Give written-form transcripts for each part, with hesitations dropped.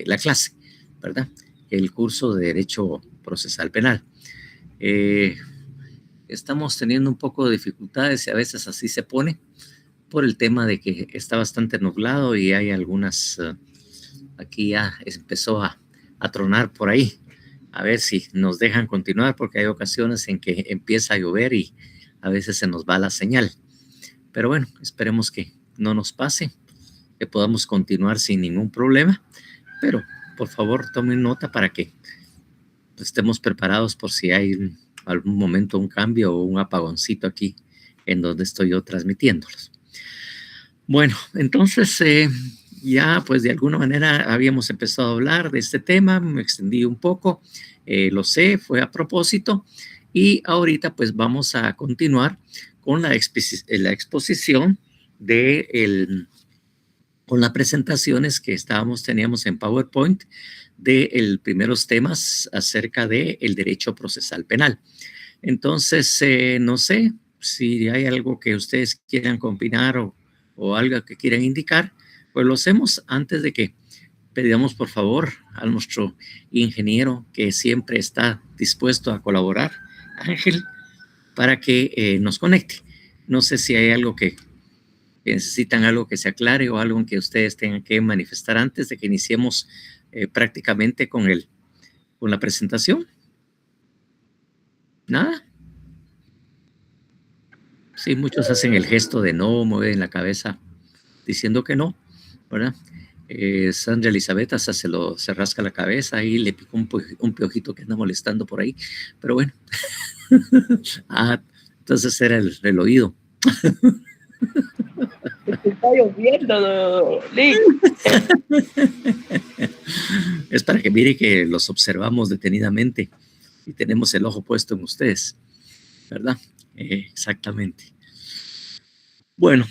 la clase, ¿verdad? El curso de Derecho Procesal Penal. Estamos teniendo un poco de dificultades y a veces así se pone por el tema de que está bastante nublado y hay algunas, aquí ya empezó a tronar por ahí. A ver si nos dejan continuar porque hay ocasiones en que empieza a llover y a veces se nos va la señal. Pero bueno, esperemos que no nos pase, que podamos continuar sin ningún problema. Pero por favor tomen nota para que estemos preparados por si hay algún momento un cambio o un apagoncito aquí en donde estoy yo transmitiéndolos. Bueno, entonces ya pues de alguna manera habíamos empezado a hablar de este tema, me extendí un poco, lo sé, fue a propósito, y ahorita pues vamos a continuar con la exposición con las presentaciones que teníamos en PowerPoint de los primeros temas acerca del derecho procesal penal. Entonces, no sé si hay algo que ustedes quieran combinar o algo que quieran indicar, pues lo hacemos antes de que pedamos por favor a nuestro ingeniero que siempre está dispuesto a colaborar, Ángel, para que nos conecte. No sé si hay algo que necesitan algo que se aclare o algo que ustedes tengan que manifestar antes de que iniciemos prácticamente con la presentación. ¿Nada? Sí, muchos hacen el gesto de no, mueven la cabeza diciendo que no, ¿verdad? Sandra Elizabeth hasta se rasca la cabeza y le picó un piojito que anda molestando por ahí, pero bueno. Entonces era el oído. Está lloviendo, Lick. Es para que mire que los observamos detenidamente y tenemos el ojo puesto en ustedes, ¿verdad? Exactamente. Bueno,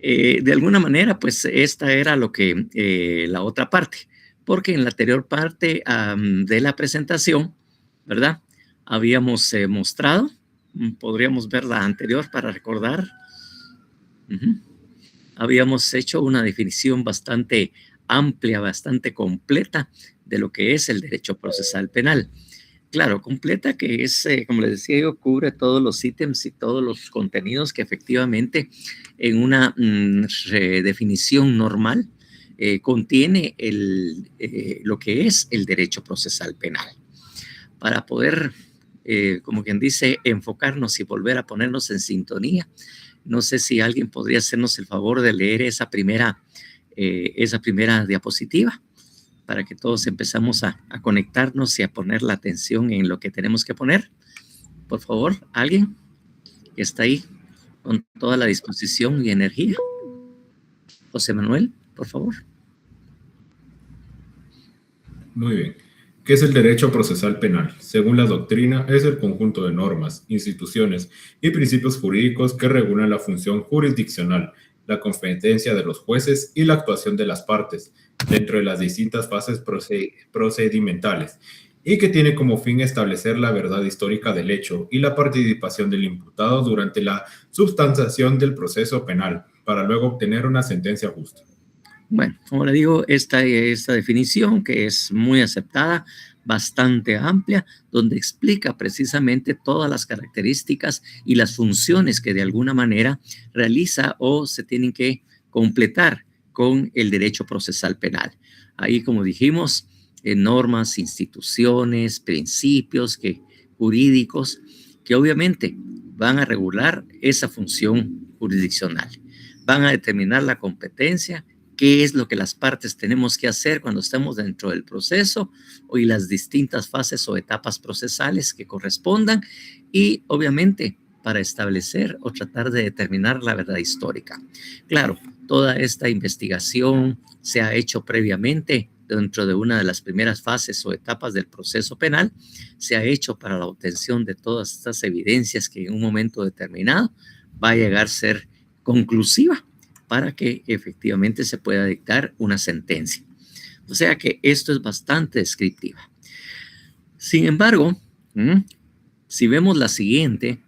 de alguna manera, pues esta era la otra parte, porque en la anterior parte de la presentación, ¿verdad? Habíamos mostrado, podríamos ver la anterior para recordar. Habíamos hecho una definición bastante amplia, bastante completa de lo que es el derecho procesal penal. Claro, completa que es, como les decía yo, cubre todos los ítems y todos los contenidos que efectivamente en una definición normal contiene lo que es el derecho procesal penal. Para poder, como quien dice, enfocarnos y volver a ponernos en sintonía, no sé si alguien podría hacernos el favor de leer esa primera diapositiva, para que todos empezamos a conectarnos y a poner la atención en lo que tenemos que poner. Por favor, alguien que está ahí con toda la disposición y energía. José Manuel, por favor. Muy bien. ¿Qué es el derecho procesal penal? Según la doctrina, es el conjunto de normas, instituciones y principios jurídicos que regulan la función jurisdiccional, la competencia de los jueces y la actuación de las partes dentro de las distintas fases procedimentales, y que tiene como fin establecer la verdad histórica del hecho y la participación del imputado durante la substanciación del proceso penal, para luego obtener una sentencia justa. Bueno, como le digo, esta definición que es muy aceptada, bastante amplia, donde explica precisamente todas las características y las funciones que de alguna manera realiza o se tienen que completar con el derecho procesal penal. Ahí, como dijimos, normas, instituciones, principios jurídicos que obviamente van a regular esa función jurisdiccional, van a determinar la competencia, qué es lo que las partes tenemos que hacer cuando estamos dentro del proceso y las distintas fases o etapas procesales que correspondan, y obviamente para establecer o tratar de determinar la verdad histórica. Claro, toda esta investigación se ha hecho previamente dentro de una de las primeras fases o etapas del proceso penal, se ha hecho para la obtención de todas estas evidencias que en un momento determinado va a llegar a ser conclusiva para que efectivamente se pueda dictar una sentencia. O sea que esto es bastante descriptiva. Sin embargo, si vemos la siguiente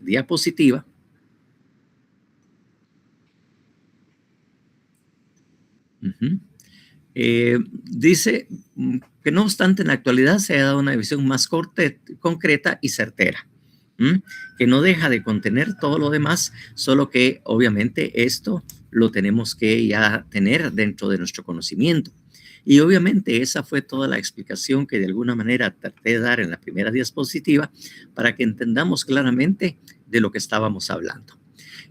diapositiva, Ujú. Dice que no obstante en la actualidad se ha dado una visión más concreta y certera, que no deja de contener todo lo demás, solo que obviamente esto lo tenemos que ya tener dentro de nuestro conocimiento. Y obviamente esa fue toda la explicación que de alguna manera traté de dar en la primera diapositiva para que entendamos claramente de lo que estábamos hablando.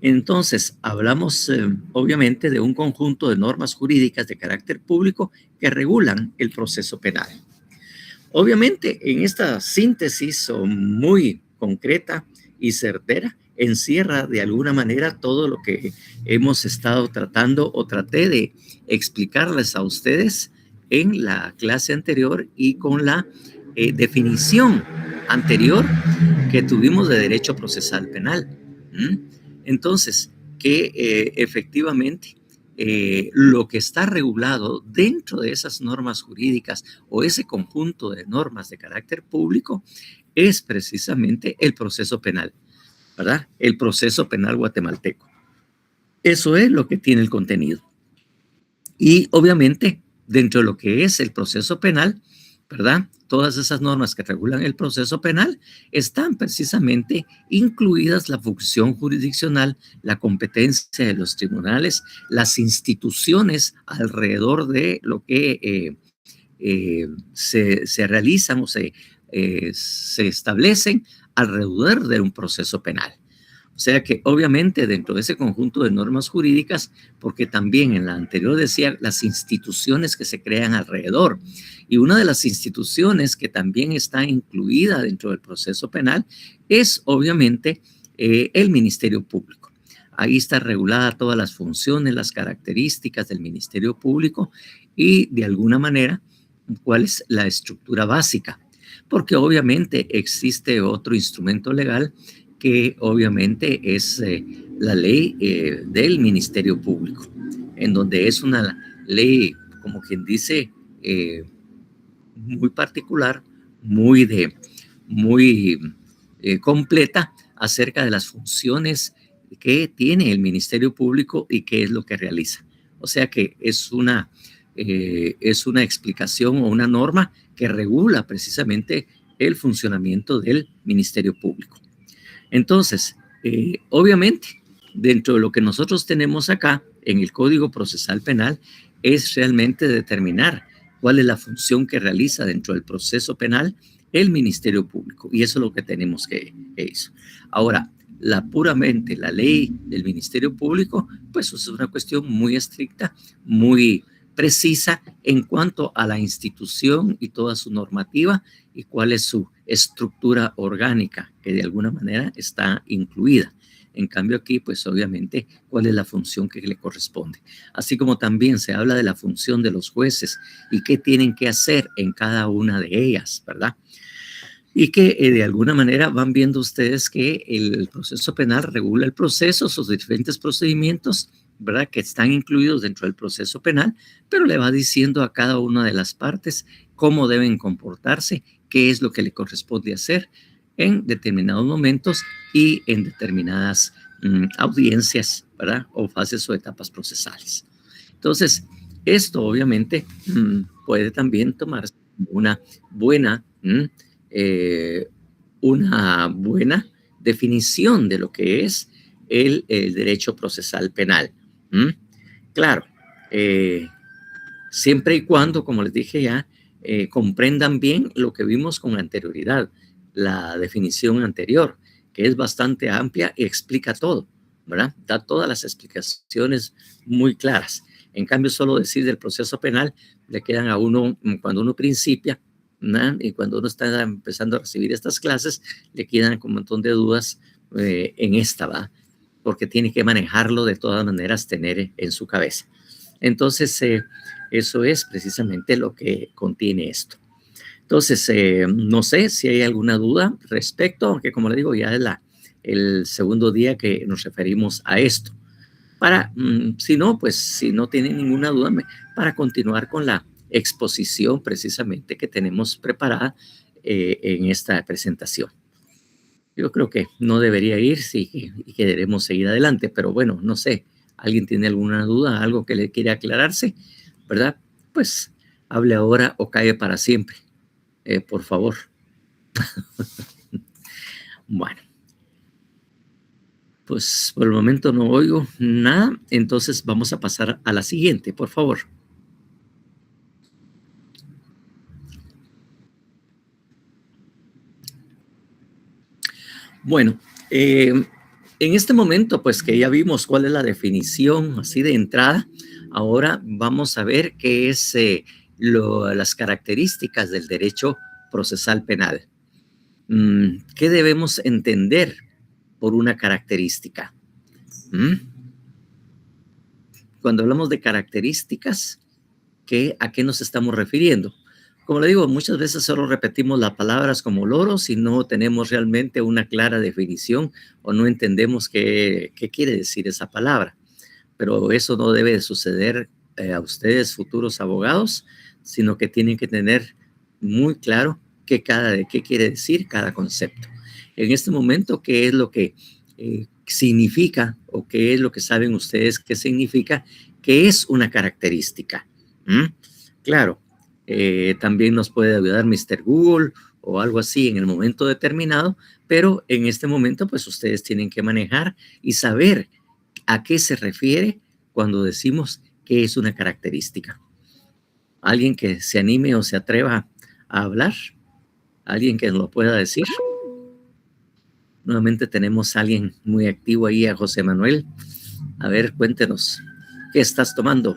Entonces, hablamos obviamente de un conjunto de normas jurídicas de carácter público que regulan el proceso penal. Obviamente, en esta síntesis muy concreta y certera, encierra de alguna manera todo lo que hemos estado tratando o traté de explicarles a ustedes en la clase anterior y con la definición anterior que tuvimos de derecho procesal penal. Entonces, que efectivamente lo que está regulado dentro de esas normas jurídicas o ese conjunto de normas de carácter público es precisamente el proceso penal, ¿verdad? El proceso penal guatemalteco. Eso es lo que tiene el contenido. Y obviamente, dentro de lo que es el proceso penal, ¿verdad? Todas esas normas que regulan el proceso penal están precisamente incluidas la función jurisdiccional, la competencia de los tribunales, las instituciones alrededor de lo que se realizan o se establecen alrededor de un proceso penal. O sea que obviamente dentro de ese conjunto de normas jurídicas, porque también en la anterior decía las instituciones que se crean alrededor, y una de las instituciones que también está incluida dentro del proceso penal es obviamente el Ministerio Público. Ahí está regulada todas las funciones, las características del Ministerio Público y de alguna manera cuál es la estructura básica, porque obviamente existe otro instrumento legal que obviamente es la ley del Ministerio Público, en donde es una ley, como quien dice, muy particular, muy completa acerca de las funciones que tiene el Ministerio Público y qué es lo que realiza. O sea que es una explicación o una norma que regula precisamente el funcionamiento del Ministerio Público. Entonces, obviamente, dentro de lo que nosotros tenemos acá en el Código Procesal Penal es realmente determinar cuál es la función que realiza dentro del proceso penal el Ministerio Público. Y eso es lo que tenemos que hizo. Ahora, puramente la ley del Ministerio Público, pues es una cuestión muy estricta, muy precisa en cuanto a la institución y toda su normativa y cuál es su estructura orgánica que de alguna manera está incluida. En cambio aquí, pues obviamente, cuál es la función que le corresponde. Así como también se habla de la función de los jueces y qué tienen que hacer en cada una de ellas, ¿verdad? Y que de alguna manera van viendo ustedes que el proceso penal regula el proceso, sus diferentes procedimientos, ¿verdad? Que están incluidos dentro del proceso penal, pero le va diciendo a cada una de las partes cómo deben comportarse, qué es lo que le corresponde hacer en determinados momentos y en determinadas audiencias, ¿verdad? O fases o etapas procesales. Entonces, esto obviamente puede también tomarse una buena definición de lo que es el derecho procesal penal. Claro, siempre y cuando, como les dije ya, comprendan bien lo que vimos con anterioridad, la definición anterior, que es bastante amplia y explica todo, ¿verdad? Da todas las explicaciones muy claras. En cambio, solo decir del proceso penal le quedan a uno, cuando uno principia, ¿no? Y cuando uno está empezando a recibir estas clases, le quedan un montón de dudas en esta, ¿va? Porque tiene que manejarlo de todas maneras, tener en su cabeza. Entonces, eso es precisamente lo que contiene esto. Entonces, no sé si hay alguna duda respecto, aunque como le digo, ya es el segundo día que nos referimos a esto. Si no, pues si no tienen ninguna duda, para continuar con la exposición precisamente que tenemos preparada en esta presentación. Yo creo que no debería ir y que debemos seguir adelante, pero bueno, no sé, ¿Alguien tiene alguna duda, algo que le quiere aclararse? ¿Verdad? Pues hable ahora o calle para siempre, por favor. Bueno, pues por el momento no oigo nada, entonces vamos a pasar a la siguiente, por favor. Bueno, en este momento, pues que ya vimos cuál es la definición así de entrada, ahora vamos a ver qué es las características del derecho procesal penal. ¿Qué debemos entender por una característica? Cuando hablamos de características, ¿a qué nos estamos refiriendo? Como le digo, muchas veces solo repetimos las palabras como loros y no tenemos realmente una clara definición o no entendemos qué quiere decir esa palabra. Pero eso no debe de suceder a ustedes, futuros abogados, sino que tienen que tener muy claro qué quiere decir cada concepto. En este momento, ¿qué es lo que significa o qué es lo que saben ustedes que significa que es una característica? Claro, también nos puede ayudar Mr. Google o algo así en el momento determinado, pero en este momento pues ustedes tienen que manejar y saber a qué se refiere cuando decimos que es una característica. ¿Alguien que se anime o se atreva a hablar? ¿Alguien que nos lo pueda decir? Nuevamente tenemos a alguien muy activo ahí, a José Manuel. A ver, cuéntenos, ¿qué estás tomando?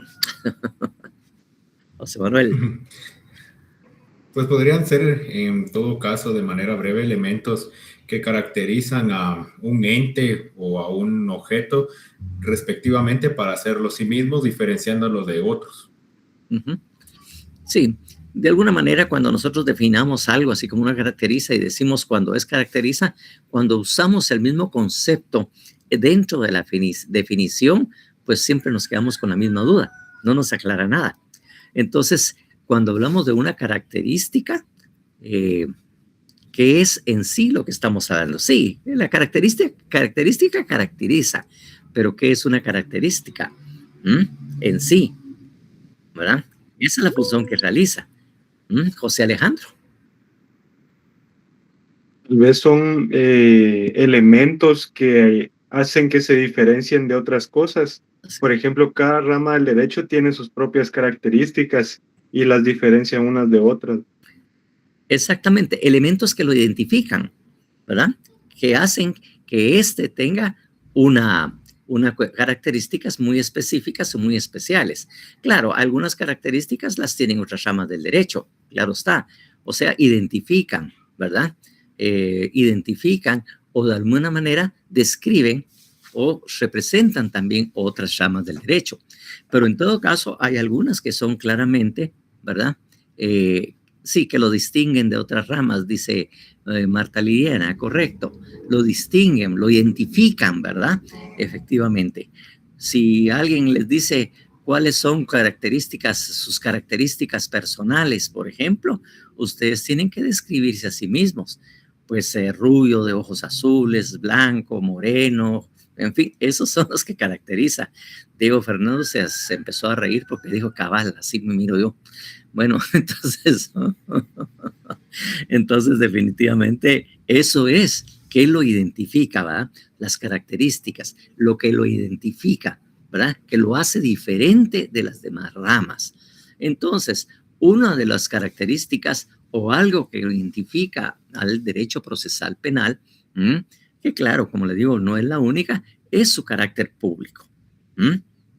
José Manuel. Pues podrían ser, en todo caso, de manera breve, elementos que caracterizan a un ente o a un objeto respectivamente para hacerlo sí mismos, diferenciándolo de otros. Sí, de alguna manera cuando nosotros definamos algo así como una caracteriza y decimos cuando es caracteriza, cuando usamos el mismo concepto dentro de la definición, pues siempre nos quedamos con la misma duda, no nos aclara nada. Entonces, cuando hablamos de una característica, ¿qué es en sí lo que estamos hablando? Sí, la característica caracteriza, pero ¿qué es una característica? En sí, ¿verdad? Esa es la función que realiza. José Alejandro. Tal vez son elementos que hacen que se diferencien de otras cosas. Por ejemplo, cada rama del derecho tiene sus propias características y las diferencian unas de otras. Exactamente, elementos que lo identifican, ¿verdad? Que hacen que éste tenga una características muy específicas o muy especiales. Claro, algunas características las tienen otras ramas del derecho, claro está. O sea, identifican, ¿verdad? Identifican o de alguna manera describen o representan también otras ramas del derecho. Pero en todo caso, hay algunas que son claramente, ¿verdad? Sí, que lo distinguen de otras ramas, dice Marta Liliana, correcto. Lo distinguen, lo identifican, ¿verdad? Efectivamente. Si alguien les dice cuáles son sus características personales, por ejemplo, ustedes tienen que describirse a sí mismos. Pues rubio, de ojos azules, blanco, moreno, en fin, esos son los que caracteriza. Diego Fernando se empezó a reír porque dijo cabal, así me miro yo. Bueno, entonces definitivamente eso es que lo identifica, ¿verdad? Las características, lo que lo identifica, ¿verdad? Que lo hace diferente de las demás ramas. Entonces, una de las características o algo que lo identifica al derecho procesal penal, que claro, como le digo, no es la única, es su carácter público.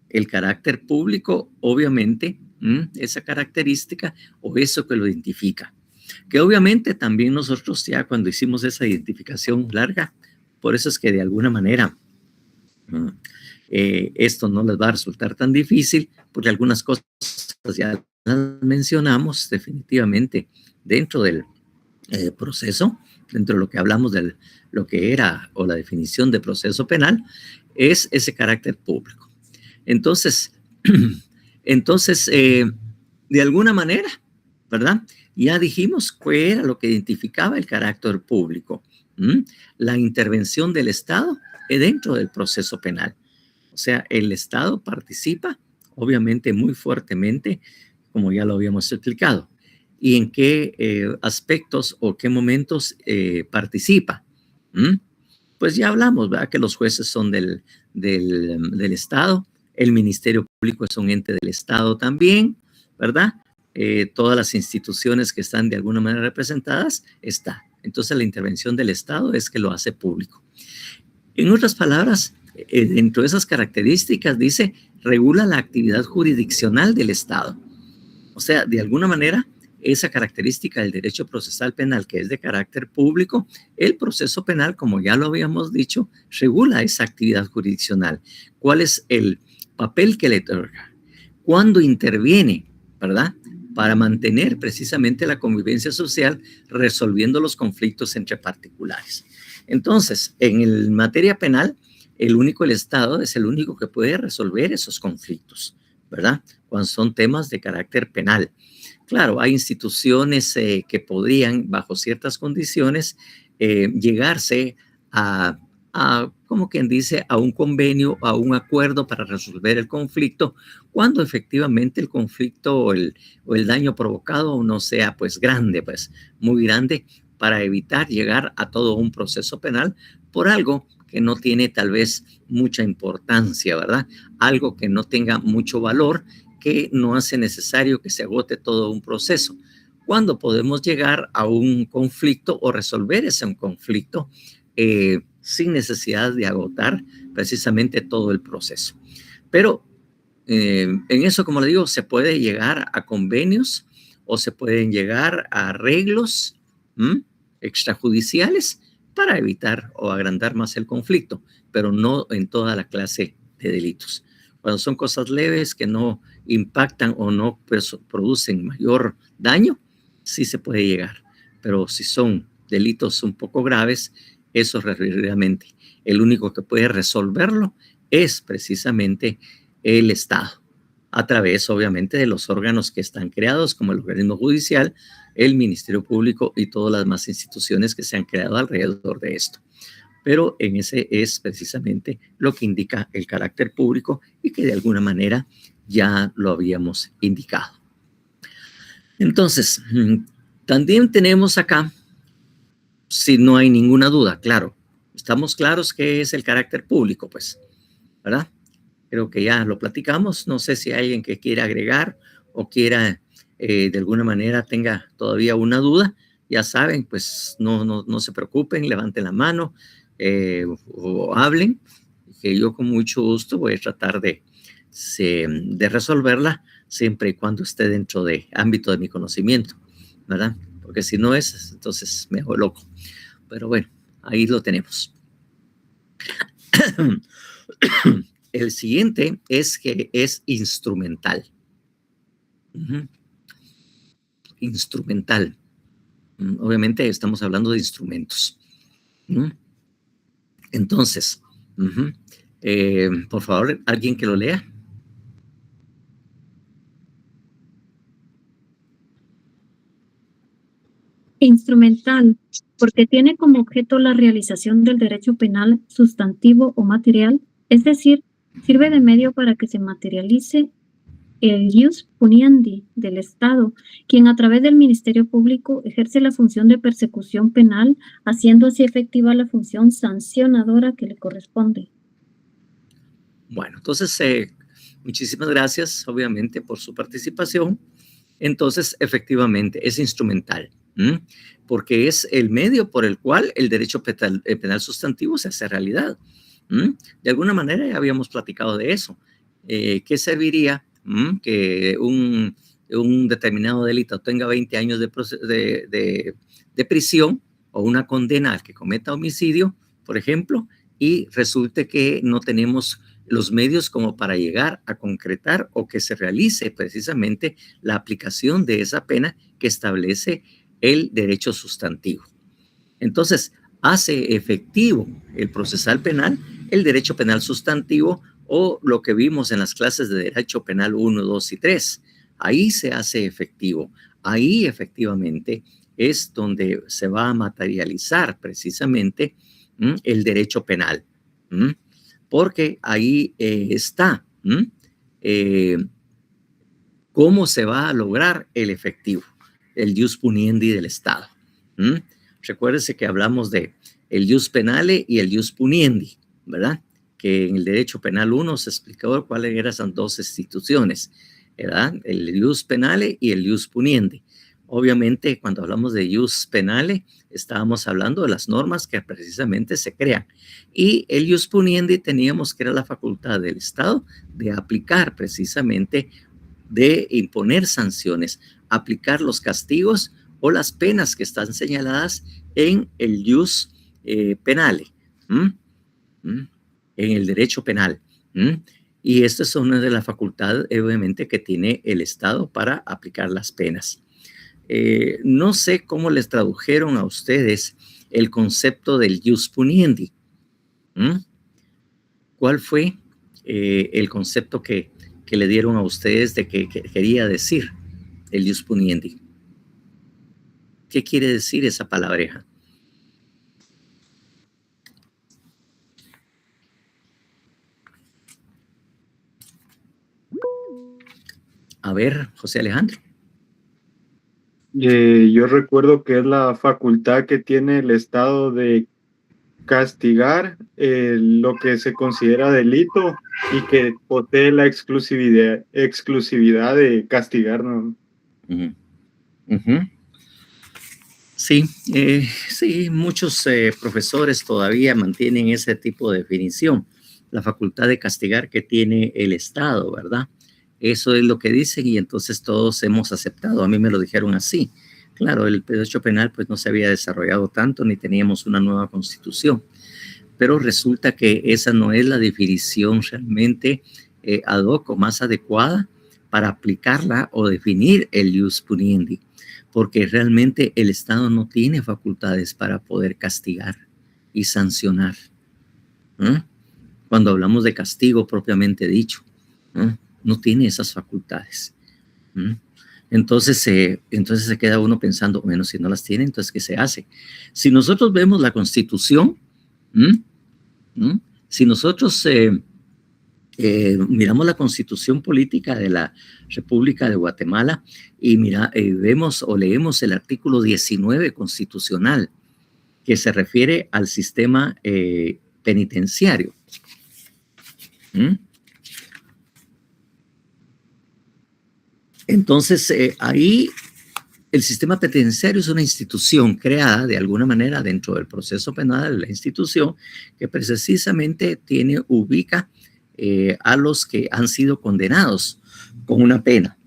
El carácter público, obviamente, esa característica o eso que lo identifica. Que obviamente también nosotros ya cuando hicimos esa identificación larga, por eso es que de alguna manera esto no les va a resultar tan difícil, porque algunas cosas ya las mencionamos definitivamente dentro del proceso, dentro de lo que hablamos de lo que era o la definición de proceso penal, es ese carácter público. Entonces, de alguna manera, ¿verdad? Ya dijimos qué era lo que identificaba el carácter público. La intervención del Estado dentro del proceso penal. O sea, el Estado participa, obviamente, muy fuertemente, como ya lo habíamos explicado. ¿Y en qué aspectos o qué momentos participa? ¿Mm? Pues ya hablamos, ¿verdad? Que los jueces son del Estado, el Ministerio Público es un ente del Estado también, ¿verdad? Todas las instituciones que están de alguna manera representadas, está. Entonces la intervención del Estado es que lo hace público. En otras palabras, dentro de esas características dice, regula la actividad jurisdiccional del Estado. O sea, de alguna manera, esa característica del derecho procesal penal, que es de carácter público, el proceso penal, como ya lo habíamos dicho, regula esa actividad jurisdiccional. ¿Cuál es el papel que le otorga? ¿Cuándo interviene, verdad? Para mantener precisamente la convivencia social, resolviendo los conflictos entre particulares. Entonces, en materia penal, el Estado es el único que puede resolver esos conflictos, ¿verdad? Cuando son temas de carácter penal. Claro, hay instituciones que podrían, bajo ciertas condiciones, llegarse como quien dice, a un convenio, a un acuerdo para resolver el conflicto, cuando efectivamente el conflicto o el daño provocado no sea pues grande, pues muy grande, para evitar llegar a todo un proceso penal por algo que no tiene tal vez mucha importancia, ¿verdad? Algo que no tenga mucho valor, que no hace necesario que se agote todo un proceso. ¿Cuándo podemos llegar a un conflicto o resolver ese conflicto sin necesidad de agotar precisamente todo el proceso? Pero en eso, como le digo, se puede llegar a convenios o se pueden llegar a arreglos extrajudiciales para evitar o agrandar más el conflicto, pero no en toda la clase de delitos. Cuando son cosas leves que no impactan o no producen mayor daño, sí se puede llegar. Pero si son delitos un poco graves, eso realmente el único que puede resolverlo es precisamente el Estado, a través obviamente de los órganos que están creados, como el organismo judicial, el Ministerio Público y todas las demás instituciones que se han creado alrededor de esto. Pero en ese es precisamente lo que indica el carácter público y que de alguna manera ya lo habíamos indicado. Entonces, también tenemos acá, si no hay ninguna duda, claro, estamos claros que es el carácter público, pues, ¿verdad? Creo que ya lo platicamos. No sé si hay alguien que quiera agregar o quiera de alguna manera tenga todavía una duda. Ya saben, pues no se preocupen, levanten la mano o hablen, que yo con mucho gusto voy a tratar de resolverla siempre y cuando esté dentro del ámbito de mi conocimiento, ¿verdad? Porque si no es, entonces me hago loco. Pero bueno, ahí lo tenemos. El siguiente es que es instrumental. Instrumental. Obviamente estamos hablando de instrumentos. Entonces, por favor, alguien que lo lea. Instrumental, porque tiene como objeto la realización del derecho penal sustantivo o material, es decir, sirve de medio para que se materialice el ius puniendi del Estado, quien a través del Ministerio Público ejerce la función de persecución penal, haciendo así efectiva la función sancionadora que le corresponde. Bueno, entonces, muchísimas gracias, obviamente, por su participación. Entonces, efectivamente, es instrumental, porque es el medio por el cual el derecho penal sustantivo se hace realidad. De alguna manera ya habíamos platicado de eso. ¿Qué serviría que un determinado delito tenga 20 años de prisión o una condena al que cometa homicidio, por ejemplo, y resulte que no tenemos los medios como para llegar a concretar o que se realice precisamente la aplicación de esa pena que establece el derecho sustantivo? Entonces, hace efectivo el procesal penal, el derecho penal sustantivo, o lo que vimos en las clases de derecho penal 1, 2 y 3. Ahí se hace efectivo. Ahí efectivamente es donde se va a materializar precisamente el derecho penal. porque ahí está cómo se va a lograr el efectivo, el jus puniendi del Estado. Recuérdese que hablamos de el jus penale y el jus puniendi, ¿verdad? Que en el derecho penal 1 se explicó cuáles eran esas dos instituciones, ¿verdad? El jus penale y el jus puniendi. Obviamente, cuando hablamos de jus penale, estábamos hablando de las normas que precisamente se crean. Y el jus puniendi teníamos que era la facultad del Estado de aplicar precisamente, de imponer sanciones, aplicar los castigos o las penas que están señaladas en el jus penale, en el derecho penal. Y esta es una de las facultades, obviamente, que tiene el Estado para aplicar las penas. No sé cómo les tradujeron a ustedes el concepto del jus puniendi. ¿Cuál fue el concepto que le dieron a ustedes de que quería decir el jus puniendi? ¿Qué quiere decir esa palabreja? A ver, José Alejandro. Yo recuerdo que es la facultad que tiene el Estado de castigar lo que se considera delito y que posee la exclusividad de castigar, ¿no? Sí, sí, muchos profesores todavía mantienen ese tipo de definición, la facultad de castigar que tiene el Estado, ¿verdad? Eso es lo que dicen y entonces todos hemos aceptado. A mí me lo dijeron así. Claro, el derecho penal pues no se había desarrollado tanto ni teníamos una nueva constitución, pero resulta que esa no es la definición realmente ad hoc o más adecuada para aplicarla o definir el jus puniendi, porque realmente el Estado no tiene facultades para poder castigar y sancionar. Cuando hablamos de castigo propiamente dicho, no tiene esas facultades. Entonces se queda uno pensando, bueno, si no las tiene, entonces ¿qué se hace? Si nosotros vemos la Constitución, si nosotros miramos la Constitución política de la República de Guatemala y vemos o leemos el artículo 19 constitucional que se refiere al sistema penitenciario. Entonces, ahí el sistema penitenciario es una institución creada de alguna manera dentro del proceso penal de la institución que precisamente ubica a los que han sido condenados con una pena.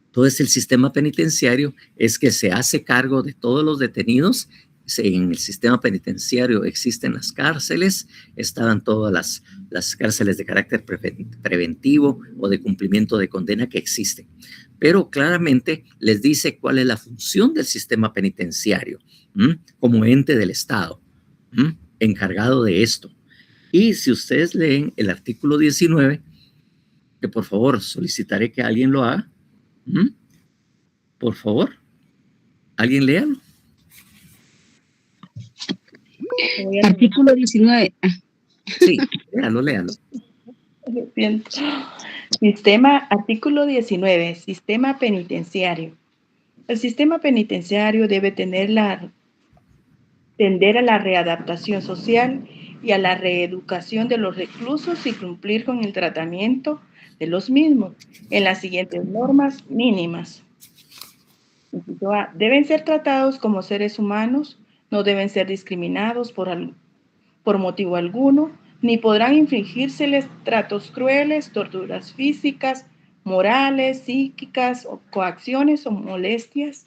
Entonces, el sistema penitenciario es que se hace cargo de todos los detenidos. En el sistema penitenciario existen las cárceles, estaban todas las cárceles de carácter preventivo o de cumplimiento de condena que existen. Pero claramente les dice cuál es la función del sistema penitenciario como ente del Estado encargado de esto. Y si ustedes leen el artículo 19, que por favor solicitaré que alguien lo haga, por favor, alguien léalo. Artículo 19. Sí, léalo. Bien. Artículo 19, sistema penitenciario. El sistema penitenciario debe tender a la readaptación social y a la reeducación de los reclusos y cumplir con el tratamiento de los mismos en las siguientes normas mínimas. Inciso A, deben ser tratados como seres humanos, no deben ser discriminados por motivo alguno, ni podrán infligírseles tratos crueles, torturas físicas, morales, psíquicas, o coacciones o molestias,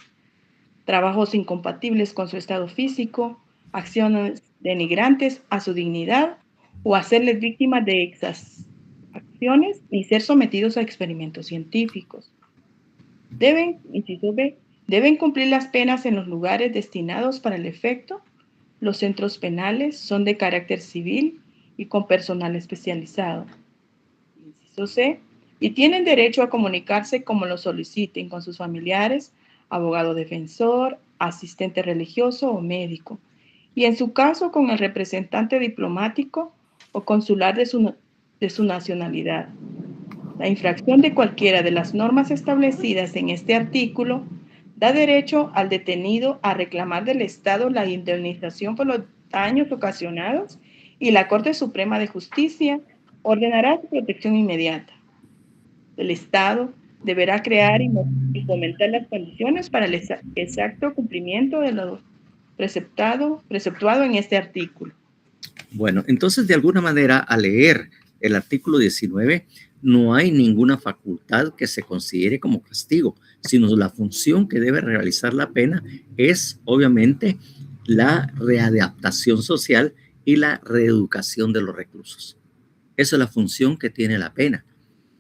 trabajos incompatibles con su estado físico, acciones denigrantes a su dignidad o hacerles víctimas de exacciones ni ser sometidos a experimentos científicos. Inciso B, deben cumplir las penas en los lugares destinados para el efecto. Los centros penales son de carácter civil y con personal especializado. Inciso C, y tienen derecho a comunicarse como lo soliciten con sus familiares, abogado defensor, asistente religioso o médico, y en su caso con el representante diplomático o consular de su nacionalidad. La infracción de cualquiera de las normas establecidas en este artículo da derecho al detenido a reclamar del Estado la indemnización por los daños ocasionados y la Corte Suprema de Justicia ordenará su protección inmediata. El Estado deberá crear y fomentar las condiciones para el exacto cumplimiento de lo preceptuado en este artículo. Bueno, entonces de alguna manera al leer el artículo 19 no hay ninguna facultad que se considere como castigo, sino la función que debe realizar la pena es obviamente la readaptación social y la reeducación de los reclusos. Esa es la función que tiene la pena.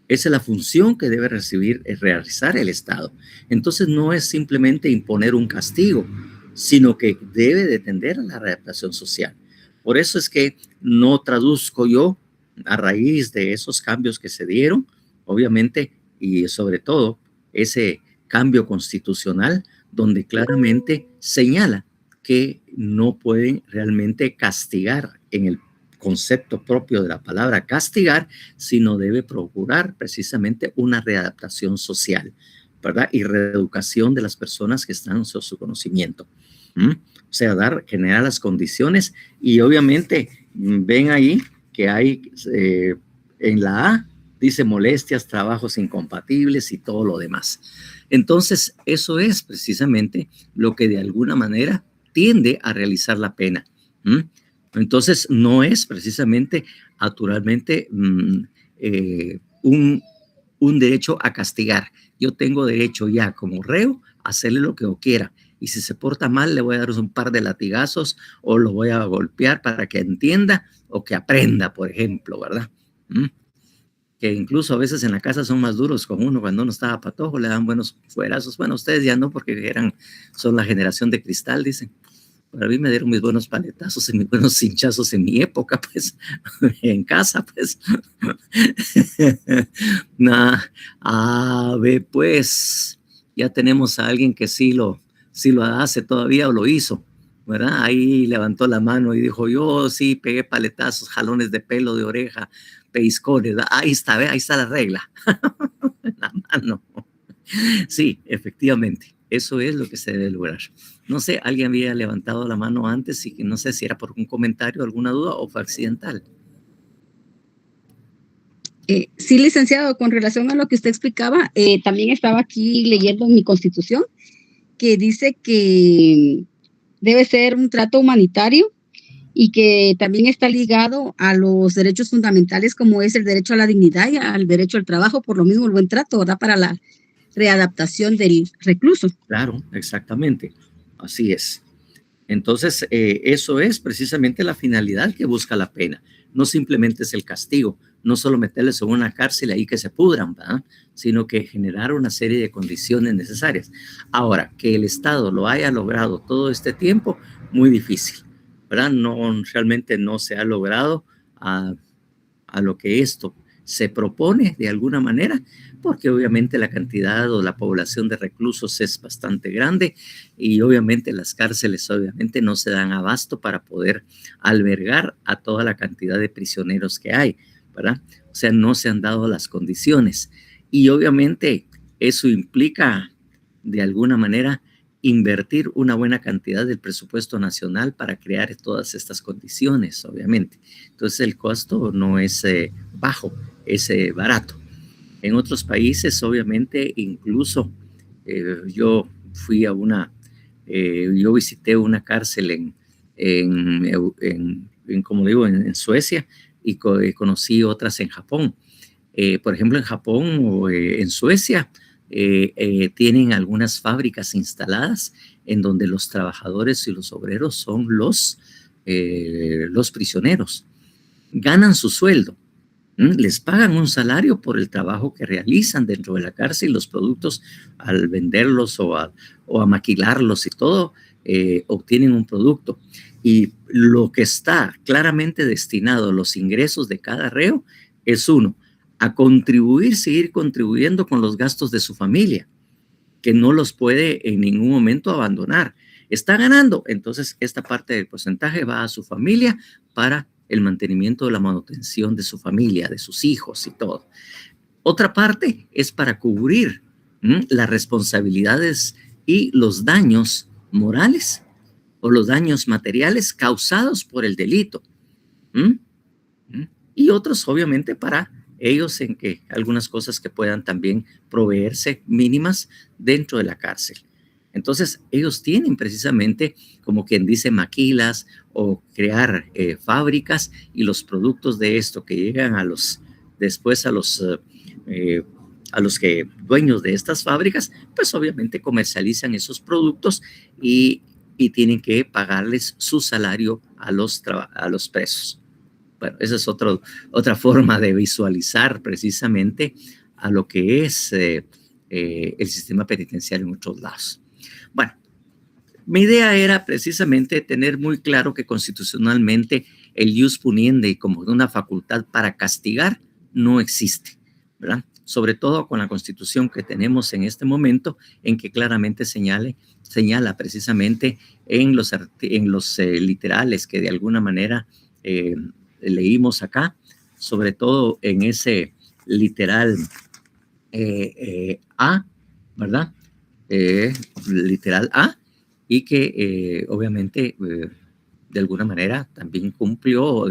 Esa es la función que debe realizar el Estado. Entonces no es simplemente imponer un castigo, sino que debe de tender a la readaptación social. Por eso es que no traduzco yo a raíz de esos cambios que se dieron, obviamente, y sobre todo ese cambio constitucional donde claramente señala que no pueden realmente castigar en el concepto propio de la palabra castigar, sino debe procurar precisamente una readaptación social, ¿verdad? Y reeducación de las personas que están en su conocimiento. O sea, generar las condiciones y obviamente ven ahí que hay en la A, dice molestias, trabajos incompatibles y todo lo demás. Entonces, eso es precisamente lo que de alguna manera tiende a realizar la pena. Entonces, no es precisamente, naturalmente, un derecho a castigar. Yo tengo derecho ya como reo a hacerle lo que yo quiera. Y si se porta mal, le voy a dar un par de latigazos o lo voy a golpear para que entienda o que aprenda, por ejemplo, ¿verdad? Que incluso a veces en la casa son más duros con uno cuando uno estaba patojo, le dan buenos fuerazos. Bueno, ustedes ya no, porque son la generación de cristal, dicen. Para mí me dieron mis buenos paletazos y mis buenos cinchazos en mi época, pues, en casa, pues. Pues, ya tenemos a alguien que sí lo hace todavía o lo hizo, ¿verdad? Ahí levantó la mano y dijo, yo sí pegué paletazos, jalones de pelo, de oreja, pellizcones, ahí está la regla, la mano. Sí, efectivamente, eso es lo que se debe lograr. No sé, alguien había levantado la mano antes y no sé si era por un comentario, alguna duda o fue accidental. Sí, licenciado, con relación a lo que usted explicaba, también estaba aquí leyendo mi Constitución, que dice que debe ser un trato humanitario y que también está ligado a los derechos fundamentales como es el derecho a la dignidad y al derecho al trabajo, por lo mismo el buen trato, ¿verdad? Para la readaptación del recluso. Claro, exactamente, así es. Entonces, eso es precisamente la finalidad que busca la pena. No simplemente es el castigo, no solo meterles en una cárcel ahí que se pudran, ¿verdad? Sino que generar una serie de condiciones necesarias. Ahora, que el Estado lo haya logrado todo este tiempo, muy difícil, ¿verdad? No, realmente no se ha logrado a lo que esto se propone de alguna manera, porque obviamente la cantidad o la población de reclusos es bastante grande y obviamente las cárceles obviamente no se dan abasto para poder albergar a toda la cantidad de prisioneros que hay, ¿verdad? O sea, no se han dado las condiciones y obviamente eso implica de alguna manera invertir una buena cantidad del presupuesto nacional para crear todas estas condiciones, obviamente. Entonces el costo no es bajo, es barato. En otros países, obviamente, incluso yo fui a yo visité una cárcel como digo, en Suecia y conocí otras en Japón. Por ejemplo, en Japón o en Suecia tienen algunas fábricas instaladas en donde los trabajadores y los obreros son los prisioneros. Ganan su sueldo. Les pagan un salario por el trabajo que realizan dentro de la cárcel y los productos al venderlos o a maquilarlos y todo, obtienen un producto. Y lo que está claramente destinado a los ingresos de cada reo es a seguir contribuyendo con los gastos de su familia, que no los puede en ningún momento abandonar. Está ganando, entonces esta parte del porcentaje va a su familia para el mantenimiento de la manutención de su familia, de sus hijos y todo. Otra parte es para cubrir las responsabilidades y los daños morales o los daños materiales causados por el delito. Y otros, obviamente, para ellos en que algunas cosas que puedan también proveerse mínimas dentro de la cárcel. Entonces, ellos tienen precisamente, como quien dice, maquilas o crear fábricas, y los productos de esto que llegan después a los que dueños de estas fábricas, pues obviamente comercializan esos productos y tienen que pagarles su salario a los presos. Bueno, esa es otra forma de visualizar precisamente a lo que es el sistema penitenciario en otros lados. Bueno, mi idea era precisamente tener muy claro que constitucionalmente el ius puniendi como una facultad para castigar no existe, ¿verdad? Sobre todo con la Constitución que tenemos en este momento, en que claramente señala precisamente en los literales que de alguna manera leímos acá, sobre todo en ese literal A, ¿verdad? Literal A, y que obviamente de alguna manera también cumplió,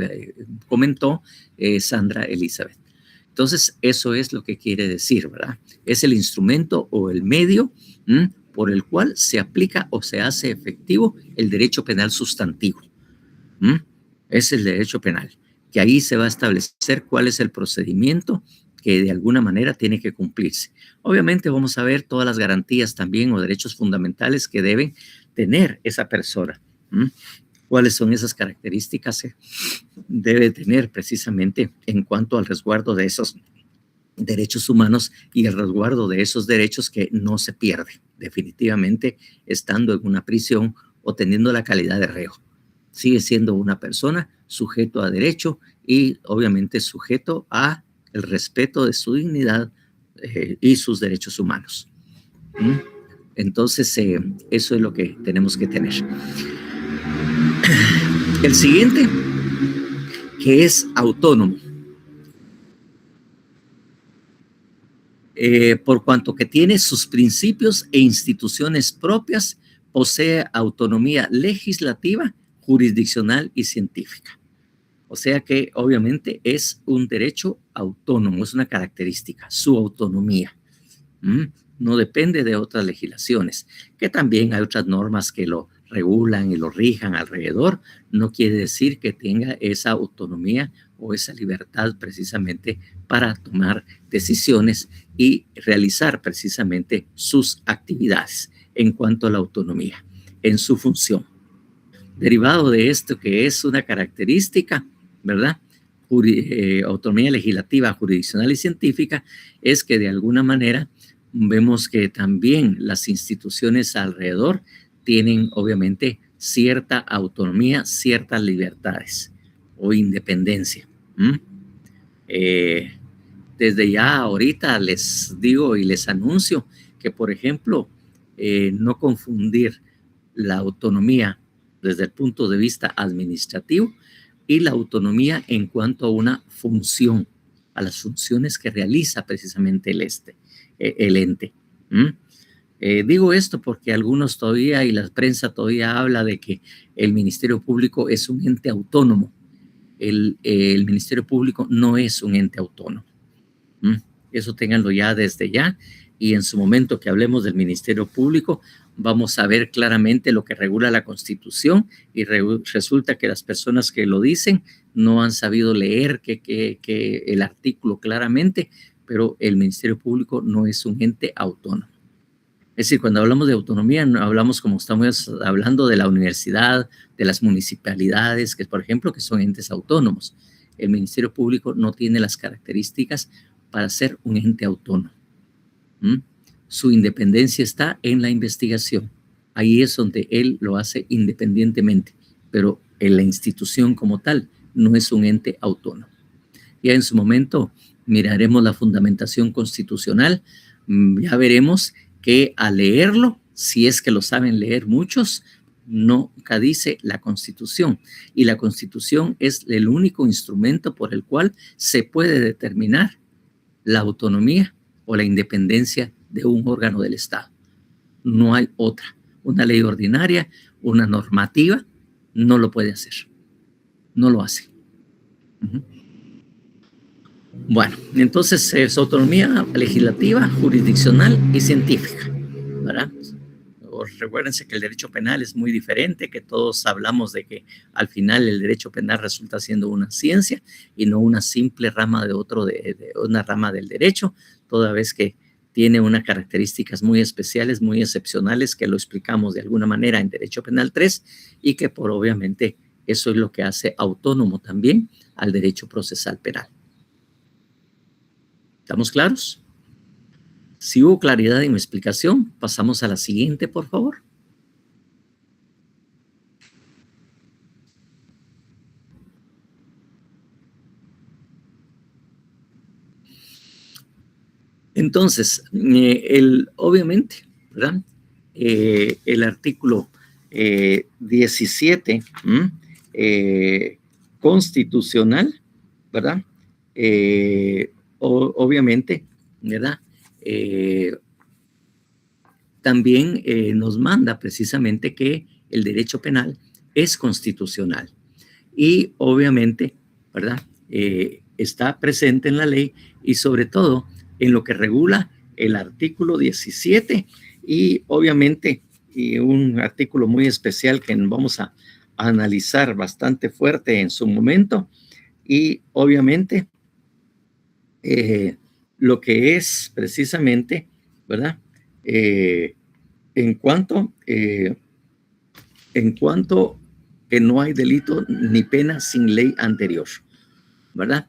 comentó Sandra Elizabeth. Entonces, eso es lo que quiere decir, ¿verdad? Es el instrumento o el medio por el cual se aplica o se hace efectivo el derecho penal sustantivo. Es el derecho penal, que ahí se va a establecer cuál es el procedimiento que de alguna manera tiene que cumplirse. Obviamente vamos a ver todas las garantías también o derechos fundamentales que debe tener esa persona. ¿Cuáles son esas características que debe tener precisamente en cuanto al resguardo de esos derechos humanos y el resguardo de esos derechos que no se pierden definitivamente estando en una prisión o teniendo la calidad de reo? Sigue siendo una persona sujeto a derecho y obviamente sujeto a el respeto de su dignidad y sus derechos humanos. Entonces, eso es lo que tenemos que tener. El siguiente, que es autónomo. Por cuanto que tiene sus principios e instituciones propias, posee autonomía legislativa, jurisdiccional y científica. O sea que obviamente es un derecho autónomo, es una característica, su autonomía. No depende de otras legislaciones, que también hay otras normas que lo regulan y lo rijan alrededor. No quiere decir que tenga esa autonomía o esa libertad precisamente para tomar decisiones y realizar precisamente sus actividades en cuanto a la autonomía en su función. Derivado de esto, que es una característica, ¿verdad? Autonomía legislativa, jurisdiccional y científica, es que de alguna manera vemos que también las instituciones alrededor tienen obviamente cierta autonomía, ciertas libertades o independencia. Desde ya ahorita les digo y les anuncio que, por ejemplo, no confundir la autonomía desde el punto de vista administrativo y la autonomía en cuanto a una función, a las funciones que realiza precisamente el ente. Digo esto porque algunos todavía y la prensa todavía habla de que el Ministerio Público es un ente autónomo. El Ministerio Público no es un ente autónomo. Eso ténganlo ya desde ya, y en su momento que hablemos del Ministerio Público vamos a ver claramente lo que regula la Constitución, y resulta que las personas que lo dicen no han sabido leer que el artículo claramente, pero el Ministerio Público no es un ente autónomo. Es decir, cuando hablamos de autonomía, no hablamos como estamos hablando de la universidad, de las municipalidades, que por ejemplo, que son entes autónomos. El Ministerio Público no tiene las características para ser un ente autónomo. Su independencia está en la investigación. Ahí es donde él lo hace independientemente, pero en la institución como tal no es un ente autónomo. Ya en su momento miraremos la fundamentación constitucional, ya veremos que al leerlo, si es que lo saben leer muchos, nunca dice la Constitución. Y la Constitución es el único instrumento por el cual se puede determinar la autonomía o la independencia de un órgano del Estado. No hay otra. Una ley ordinaria, una normativa, no lo puede hacer. No lo hace. Bueno, entonces es autonomía legislativa, jurisdiccional y científica, ¿verdad? Recuérdense que el derecho penal es muy diferente, que todos hablamos de que al final el derecho penal resulta siendo una ciencia y no una simple rama de una rama del derecho, toda vez que tiene unas características muy especiales, muy excepcionales, que lo explicamos de alguna manera en Derecho Penal 3 y que por obviamente eso es lo que hace autónomo también al derecho procesal penal. ¿Estamos claros? Si hubo claridad en mi explicación, pasamos a la siguiente, por favor. Entonces, obviamente, ¿verdad? El artículo 17 constitucional, ¿verdad? Obviamente, ¿verdad? También nos manda precisamente que el derecho penal es constitucional y obviamente, ¿verdad? Está presente en la ley y sobre todo en lo que regula el artículo 17 y obviamente un artículo muy especial que vamos a analizar bastante fuerte en su momento y obviamente lo que es precisamente, ¿verdad? En cuanto que no hay delito ni pena sin ley anterior, ¿verdad?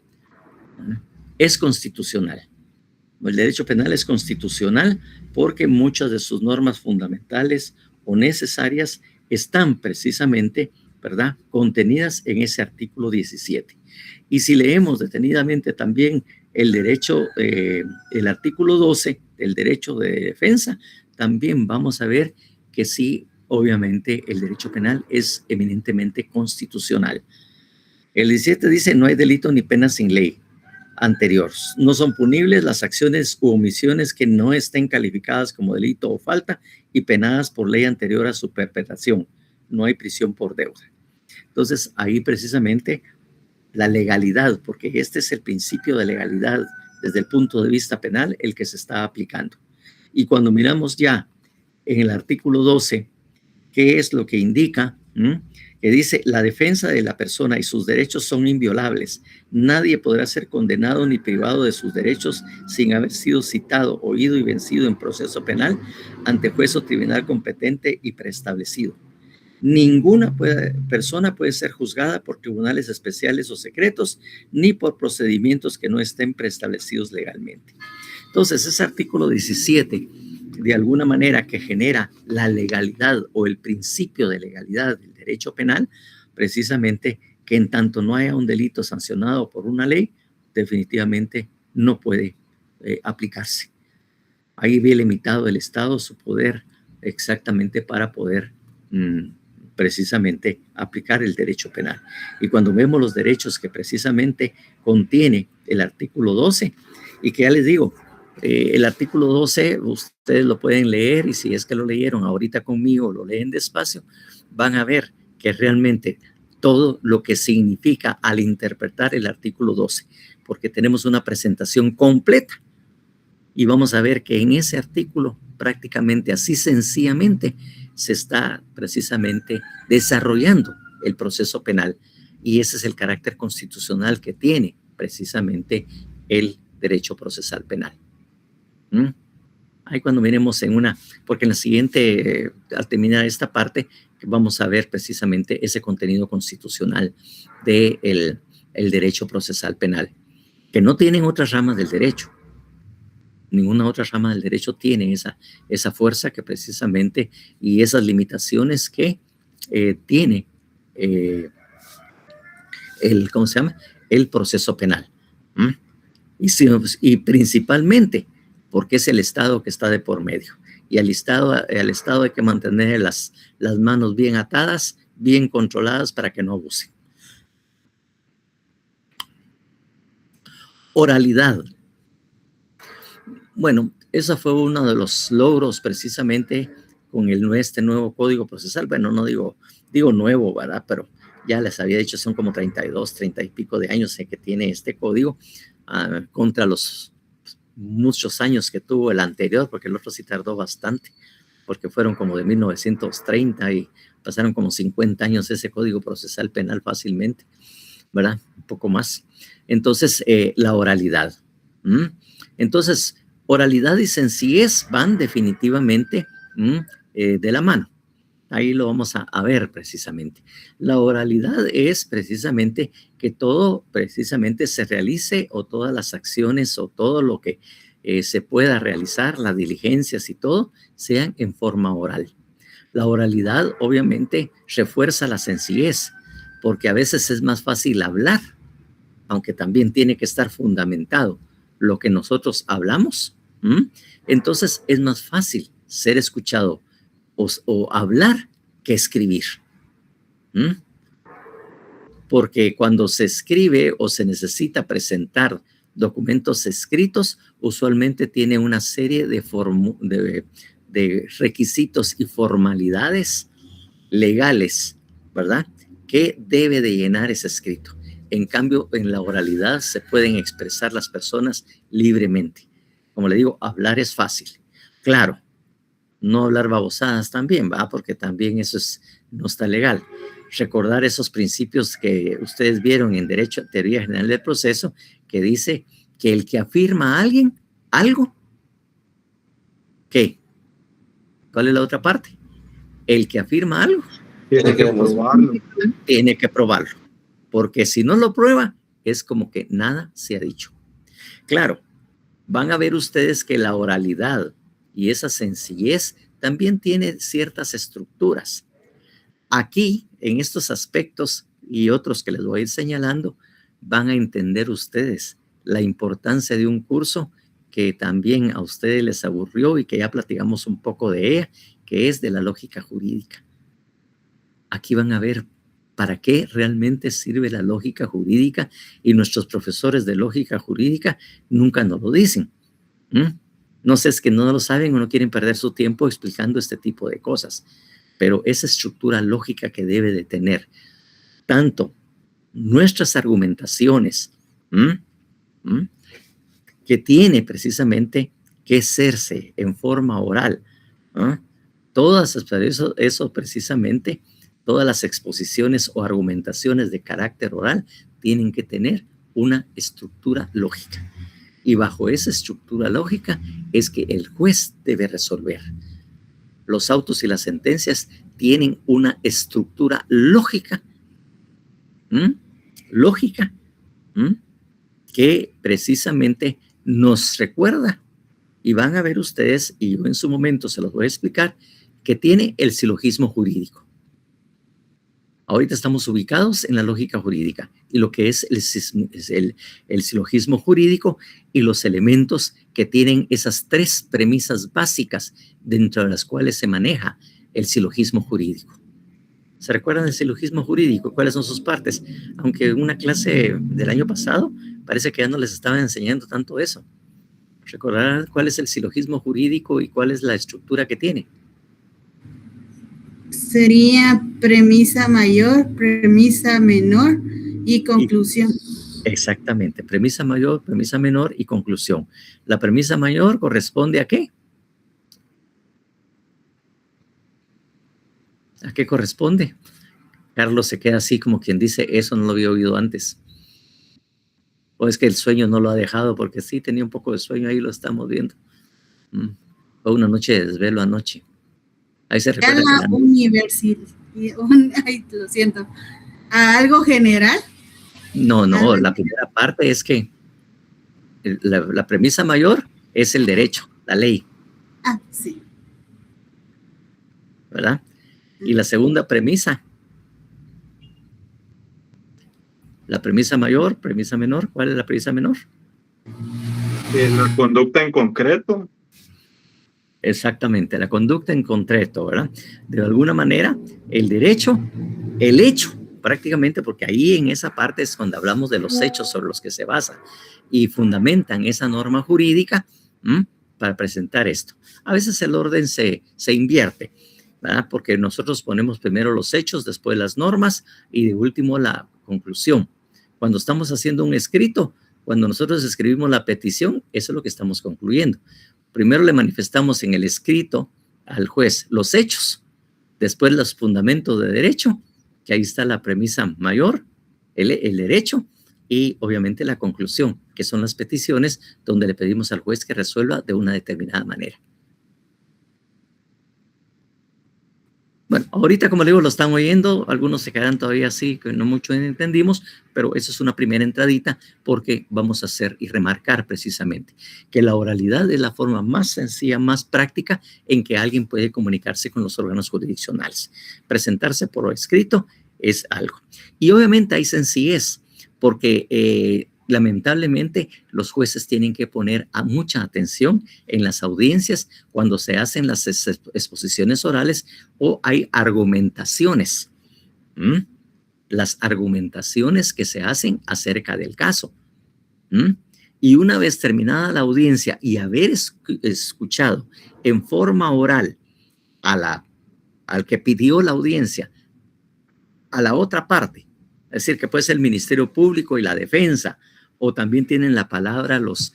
Es constitucional. El derecho penal es constitucional porque muchas de sus normas fundamentales o necesarias están precisamente, ¿verdad?, contenidas en ese artículo 17. Y si leemos detenidamente también el derecho, el artículo 12 del derecho de defensa, también vamos a ver que sí, obviamente, el derecho penal es eminentemente constitucional. El 17 dice, no hay delito ni pena sin ley anterior. No son punibles las acciones u omisiones que no estén calificadas como delito o falta y penadas por ley anterior a su perpetración. No hay prisión por deuda. Entonces, ahí precisamente la legalidad, porque este es el principio de legalidad desde el punto de vista penal, el que se está aplicando. Y cuando miramos ya en el artículo 12, ¿qué es lo que indica? Que dice, la defensa de la persona y sus derechos son inviolables. Nadie podrá ser condenado ni privado de sus derechos sin haber sido citado, oído y vencido en proceso penal ante juez o tribunal competente y preestablecido. Ninguna persona puede ser juzgada por tribunales especiales o secretos, ni por procedimientos que no estén preestablecidos legalmente. Entonces, ese artículo 17, de alguna manera que genera la legalidad o el principio de legalidad del derecho penal, precisamente que en tanto no haya un delito sancionado por una ley, definitivamente no puede aplicarse. Ahí ve limitado el Estado su poder exactamente para poder precisamente aplicar el derecho penal. Y cuando vemos los derechos que precisamente contiene el artículo 12, y que ya les digo, el artículo 12 ustedes lo pueden leer y si es que lo leyeron ahorita conmigo, lo leen despacio, van a ver que realmente todo lo que significa al interpretar el artículo 12, porque tenemos una presentación completa y vamos a ver que en ese artículo prácticamente así sencillamente se está precisamente desarrollando el proceso penal y ese es el carácter constitucional que tiene precisamente el derecho procesal penal. Ahí cuando miremos porque en la siguiente, al terminar esta parte, vamos a ver precisamente ese contenido constitucional del derecho procesal penal, que no tienen otras ramas del derecho. Ninguna otra rama del derecho tiene esa fuerza que precisamente y esas limitaciones que tiene el proceso penal. Y principalmente porque es el Estado que está de por medio. Y Y al Estado hay que mantener las manos bien atadas, bien controladas para que no abusen. Oralidad. Bueno, ese fue uno de los logros precisamente con este nuevo código procesal. Bueno, no digo nuevo, ¿verdad? Pero ya les había dicho, son como 30 y pico de años que tiene este código contra los muchos años que tuvo el anterior, porque el otro sí tardó bastante, porque fueron como de 1930 y pasaron como 50 años ese código procesal penal fácilmente, ¿verdad? Un poco más. Entonces, la oralidad. Entonces, oralidad y sencillez van definitivamente de la mano. Ahí lo vamos a ver precisamente. La oralidad es precisamente que todo precisamente se realice, o todas las acciones o todo lo que se pueda realizar, las diligencias y todo, sean en forma oral. La oralidad obviamente refuerza la sencillez, porque a veces es más fácil hablar, aunque también tiene que estar fundamentado lo que nosotros hablamos. Entonces es más fácil ser escuchado o hablar que escribir. Porque cuando se escribe o se necesita presentar documentos escritos, usualmente tiene una serie de requisitos y formalidades legales, ¿verdad?, que debe de llenar ese escrito. En cambio, en la oralidad se pueden expresar las personas libremente. Como le digo, hablar es fácil. Claro, no hablar babosadas también, ¿va? Porque también eso no está legal. Recordar esos principios que ustedes vieron en Derecho, Teoría General del Proceso, que dice que el que afirma a alguien algo, ¿qué? ¿Cuál es la otra parte? El que afirma algo Tiene que probarlo. Tiene que probarlo. Porque si no lo prueba, es como que nada se ha dicho. Claro, van a ver ustedes que la oralidad y esa sencillez también tiene ciertas estructuras. Aquí, en estos aspectos y otros que les voy a ir señalando, van a entender ustedes la importancia de un curso que también a ustedes les aburrió y que ya platicamos un poco de ella, que es de la lógica jurídica. Aquí van a ver para qué realmente sirve la lógica jurídica, y nuestros profesores de lógica jurídica nunca nos lo dicen. No sé, es que no lo saben o no quieren perder su tiempo explicando este tipo de cosas, pero esa estructura lógica que debe de tener tanto nuestras argumentaciones, que tiene precisamente que hacerse en forma oral, todas eso precisamente, todas las exposiciones o argumentaciones de carácter oral tienen que tener una estructura lógica. Y bajo esa estructura lógica es que el juez debe resolver. Los autos y las sentencias tienen una estructura lógica, que precisamente nos recuerda, y van a ver ustedes, y yo en su momento se los voy a explicar, que tiene el silogismo jurídico. Ahorita estamos ubicados en la lógica jurídica y lo que es el silogismo jurídico y los elementos que tienen esas tres premisas básicas dentro de las cuales se maneja el silogismo jurídico. ¿Se recuerdan del silogismo jurídico? ¿Cuáles son sus partes? Aunque en una clase del año pasado parece que ya no les estaban enseñando tanto eso. ¿Recordarán cuál es el silogismo jurídico y cuál es la estructura que tiene? Sería premisa mayor, premisa menor y conclusión. Exactamente, premisa mayor, premisa menor y conclusión. La premisa mayor corresponde ¿a qué? ¿A qué corresponde? Carlos se queda así como quien dice, eso no lo había oído antes. O es que el sueño no lo ha dejado, porque sí tenía un poco de sueño, ahí lo estamos viendo. Fue una noche de desvelo anoche. Ahí se recuerda. La universidad, lo siento, ¿a algo general? No, la primera parte es que la premisa mayor es el derecho, la ley. Ah, sí. ¿Verdad? Y la segunda premisa. La premisa mayor, premisa menor. ¿Cuál es la premisa menor? La conducta en concreto. Exactamente, la conducta en concreto, ¿verdad? De alguna manera, el derecho, el hecho, prácticamente, porque ahí en esa parte es cuando hablamos de los hechos sobre los que se basa y fundamentan esa norma jurídica para presentar esto. A veces el orden se invierte, ¿verdad? Porque nosotros ponemos primero los hechos, después las normas y de último la conclusión. Cuando estamos haciendo un escrito, cuando nosotros escribimos la petición, eso es lo que estamos concluyendo. Primero le manifestamos en el escrito al juez los hechos, después los fundamentos de derecho, que ahí está la premisa mayor, el derecho, y obviamente la conclusión, que son las peticiones donde le pedimos al juez que resuelva de una determinada manera. Bueno, ahorita, como le digo, lo están oyendo, algunos se quedan todavía así, que no mucho entendimos, pero eso es una primera entradita porque vamos a hacer y remarcar precisamente que la oralidad es la forma más sencilla, más práctica en que alguien puede comunicarse con los órganos jurisdiccionales. Presentarse por escrito es algo. Y obviamente hay sencillez, porque lamentablemente los jueces tienen que poner mucha atención en las audiencias cuando se hacen las exposiciones orales o hay argumentaciones. Las argumentaciones que se hacen acerca del caso. Y una vez terminada la audiencia y haber escuchado en forma oral al que pidió la audiencia, a la otra parte, es decir, que puede ser el Ministerio Público y la defensa, o también tienen la palabra los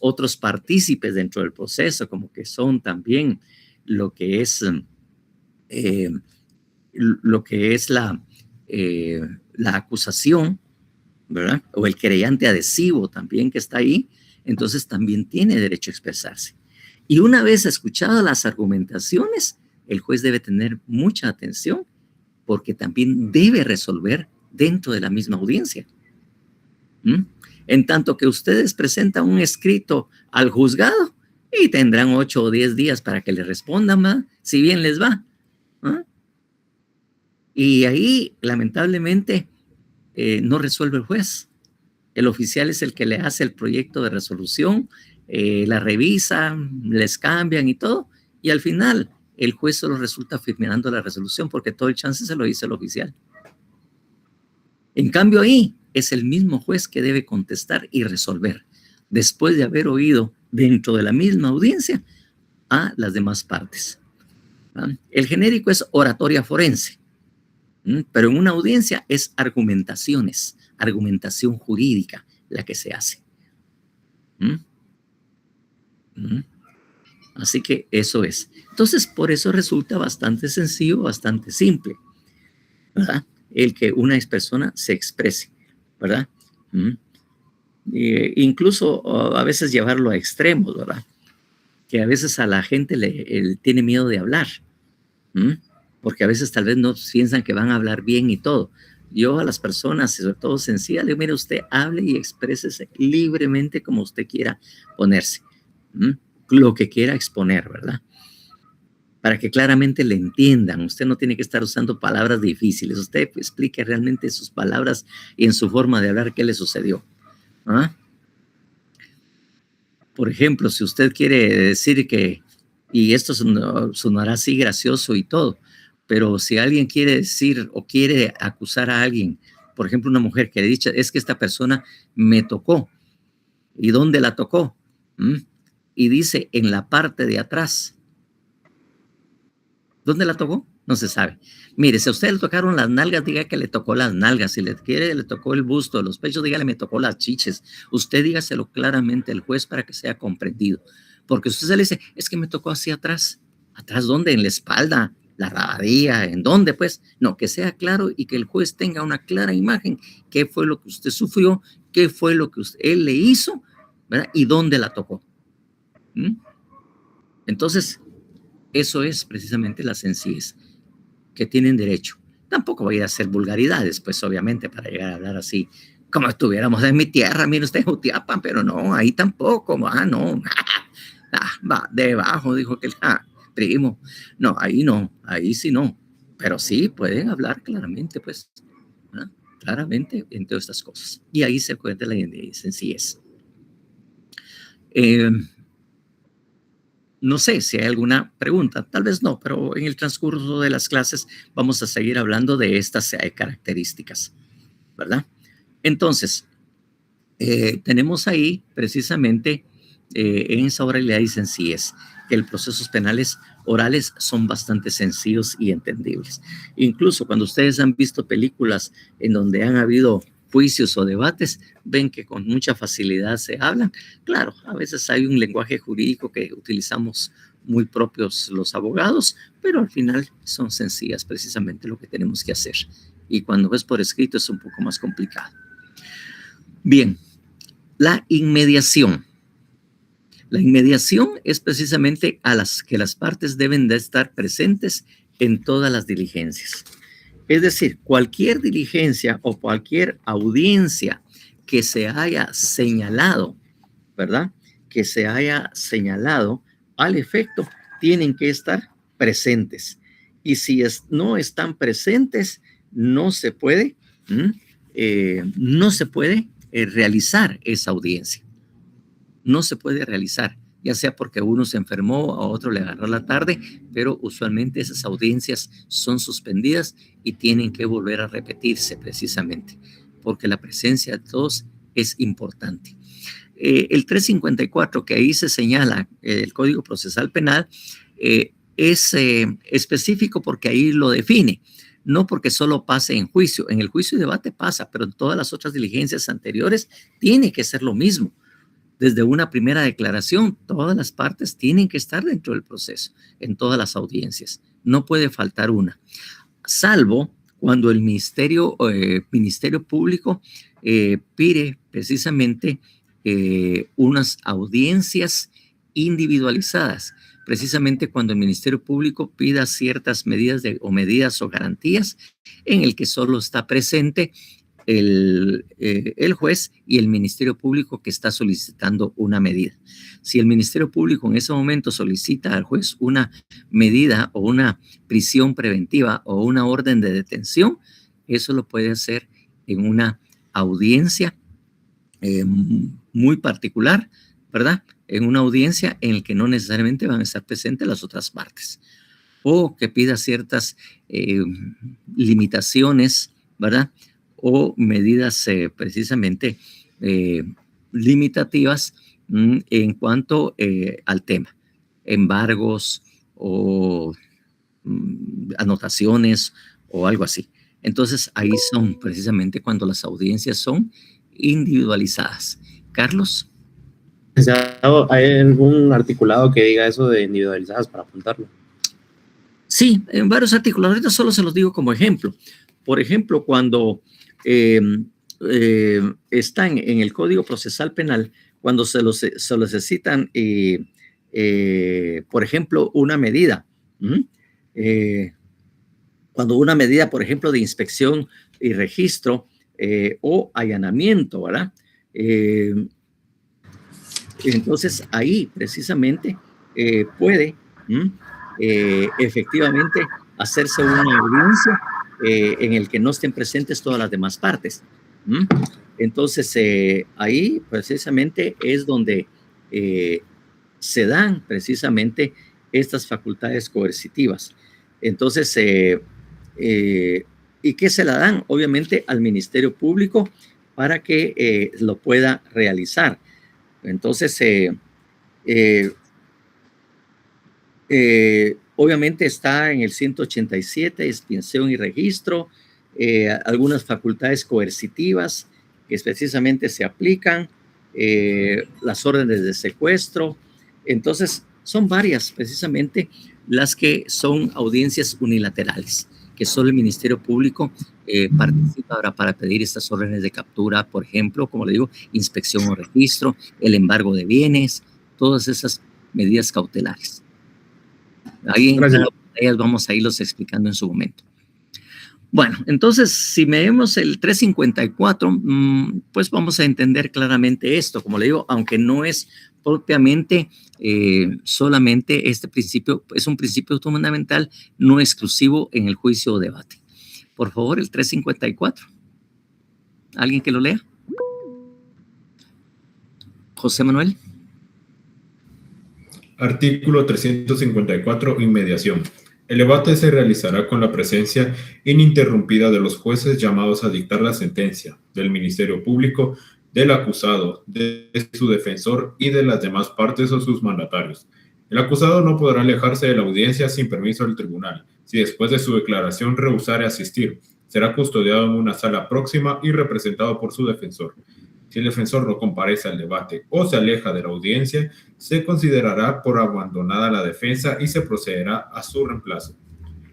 otros partícipes dentro del proceso, como que son también lo que es la acusación, ¿verdad? O el querellante adhesivo también que está ahí, entonces también tiene derecho a expresarse. Y una vez escuchadas las argumentaciones, el juez debe tener mucha atención porque también debe resolver dentro de la misma audiencia. En tanto que ustedes presentan un escrito al juzgado y tendrán 8 o 10 días para que le respondan, ¿verdad? Si bien les va. Y ahí, lamentablemente, no resuelve el juez. El oficial es el que le hace el proyecto de resolución, la revisa, les cambian y todo, y al final el juez solo resulta firmando la resolución porque todo el chance se lo dice el oficial. En cambio ahí es el mismo juez que debe contestar y resolver después de haber oído dentro de la misma audiencia a las demás partes. El genérico es oratoria forense, pero en una audiencia es argumentaciones, argumentación jurídica la que se hace. Así que eso es. Entonces, por eso resulta bastante sencillo, bastante simple, ¿verdad? El que una persona se exprese, ¿verdad? Incluso a veces llevarlo a extremos, ¿verdad? Que a veces a la gente él tiene miedo de hablar, porque a veces tal vez no piensan que van a hablar bien y todo. Yo a las personas, sobre todo sencillas, le digo, mire, usted hable y exprésese libremente como usted quiera ponerse, lo que quiera exponer, ¿verdad? Para que claramente le entiendan. Usted no tiene que estar usando palabras difíciles. Usted explique realmente sus palabras y en su forma de hablar qué le sucedió. Por ejemplo, si usted quiere decir que, y esto sonará así gracioso y todo, pero si alguien quiere decir o quiere acusar a alguien, por ejemplo, una mujer que le dice, es que esta persona me tocó. ¿Y dónde la tocó? Y dice, en la parte de atrás. ¿Dónde la tocó? No se sabe. Mire, si a usted le tocaron las nalgas, diga que le tocó las nalgas. Si le quiere, le tocó el busto, los pechos, dígale, me tocó las chiches. Usted dígaselo claramente al juez para que sea comprendido. Porque usted se le dice, es que me tocó hacia atrás. ¿Atrás dónde? En la espalda, la rabadilla, ¿en dónde? Pues, no, que sea claro y que el juez tenga una clara imagen. ¿Qué fue lo que usted sufrió? ¿Qué fue lo que él le hizo? ¿Verdad? ¿Y dónde la tocó? Entonces, eso es precisamente la sencillez que tienen derecho. Tampoco voy a ir a hacer vulgaridades, pues obviamente, para llegar a hablar así, como estuviéramos en mi tierra, mire usted, Jutiapan, pero no, ahí tampoco, no, va, debajo, dijo que primo, no, ahí sí no, pero sí pueden hablar claramente, pues, claramente en todas estas cosas. Y ahí se cuenta la sencillez. No sé si hay alguna pregunta, tal vez no, pero en el transcurso de las clases vamos a seguir hablando de estas características, ¿verdad? Entonces, tenemos ahí precisamente en esa oralidad y sencillez que los procesos penales orales son bastante sencillos y entendibles. Incluso cuando ustedes han visto películas en donde han habido juicios o debates, ven que con mucha facilidad se hablan. Claro, a veces hay un lenguaje jurídico que utilizamos muy propios los abogados, pero al final son sencillas precisamente lo que tenemos que hacer. Y cuando ves por escrito es un poco más complicado. Bien, la inmediación. La inmediación es precisamente a las que las partes deben de estar presentes en todas las diligencias. Es decir, cualquier diligencia o cualquier audiencia que se haya señalado, ¿verdad? Que se haya señalado al efecto, tienen que estar presentes. Y si no están presentes, no se puede realizar esa audiencia. No se puede realizar, ya sea porque uno se enfermó, a otro le agarró la tarde, pero usualmente esas audiencias son suspendidas y tienen que volver a repetirse precisamente, porque la presencia de todos es importante. El 354, que ahí se señala el Código Procesal Penal, es específico porque ahí lo define, no porque solo pase en juicio. En el juicio y debate pasa, pero en todas las otras diligencias anteriores tiene que ser lo mismo. Desde una primera declaración, todas las partes tienen que estar dentro del proceso, en todas las audiencias. No puede faltar una, salvo cuando el Ministerio Público pide precisamente unas audiencias individualizadas, precisamente cuando el Ministerio Público pida ciertas medidas o garantías en el que solo está presente el juez y el Ministerio Público que está solicitando una medida. Si el Ministerio Público en ese momento solicita al juez una medida o una prisión preventiva o una orden de detención, eso lo puede hacer en una audiencia muy particular, ¿verdad? En una audiencia en la que no necesariamente van a estar presentes las otras partes. O que pida ciertas limitaciones, ¿verdad? O medidas precisamente limitativas en cuanto al tema, embargos o anotaciones o algo así. Entonces, ahí son precisamente cuando las audiencias son individualizadas. Carlos. ¿Hay algún articulado que diga eso de individualizadas para apuntarlo? Sí, en varios artículos. Ahorita solo se los digo como ejemplo. Por ejemplo, cuando están en el Código Procesal Penal, cuando se necesitan, por ejemplo, una medida, cuando una medida, por ejemplo, de inspección y registro o allanamiento, ¿verdad? Entonces, ahí precisamente puede efectivamente hacerse una audiencia en el que no estén presentes todas las demás partes. Entonces, ahí precisamente es donde se dan precisamente estas facultades coercitivas. Entonces, ¿y qué se la dan? Obviamente al Ministerio Público para que lo pueda realizar. Entonces, obviamente está en el 187, expiación y registro, algunas facultades coercitivas que precisamente se aplican, las órdenes de secuestro. Entonces, son varias precisamente las que son audiencias unilaterales, que solo el Ministerio Público participa ahora para pedir estas órdenes de captura, por ejemplo, como le digo, inspección o registro, el embargo de bienes, todas esas medidas cautelares. Ahí en ellas vamos a irlos explicando en su momento. Bueno, entonces, si vemos el 354, pues vamos a entender claramente esto. Como le digo, aunque no es propiamente solamente este principio, es un principio fundamental, no exclusivo en el juicio o debate. Por favor, el 354. ¿Alguien que lo lea? José Manuel. Artículo 354. Inmediación. El debate se realizará con la presencia ininterrumpida de los jueces llamados a dictar la sentencia, del Ministerio Público, del acusado, de su defensor y de las demás partes o sus mandatarios. El acusado no podrá alejarse de la audiencia sin permiso del tribunal. Si después de su declaración rehusare asistir, será custodiado en una sala próxima y representado por su defensor. Si el defensor no comparece al debate o se aleja de la audiencia, se considerará por abandonada la defensa y se procederá a su reemplazo.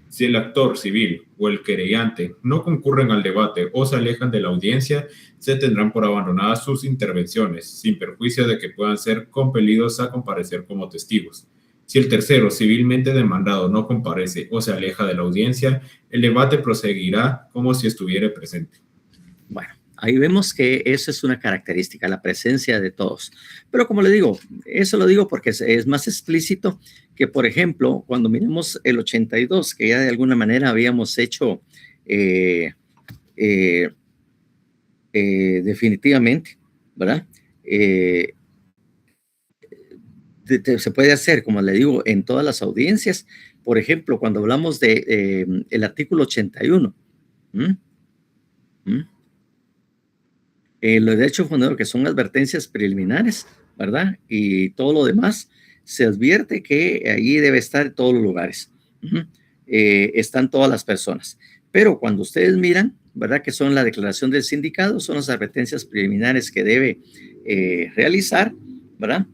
Si el actor civil o el querellante no concurren al debate o se alejan de la audiencia, se tendrán por abandonadas sus intervenciones, sin perjuicio de que puedan ser compelidos a comparecer como testigos. Si el tercero civilmente demandado no comparece o se aleja de la audiencia, el debate proseguirá como si estuviera presente. Bueno, ahí vemos que eso es una característica, la presencia de todos. Pero como le digo, eso lo digo porque es más explícito que, por ejemplo, cuando miramos el 82, que ya de alguna manera habíamos hecho definitivamente, ¿verdad? Se puede hacer, como le digo, en todas las audiencias. Por ejemplo, cuando hablamos de el artículo 81, los derechos fundamentales, que son advertencias preliminares, ¿verdad? Y todo lo demás, se advierte que ahí debe estar en todos los lugares. Están todas las personas. Pero cuando ustedes miran, ¿verdad? Que son la declaración del sindicado, son las advertencias preliminares que debe realizar, ¿verdad?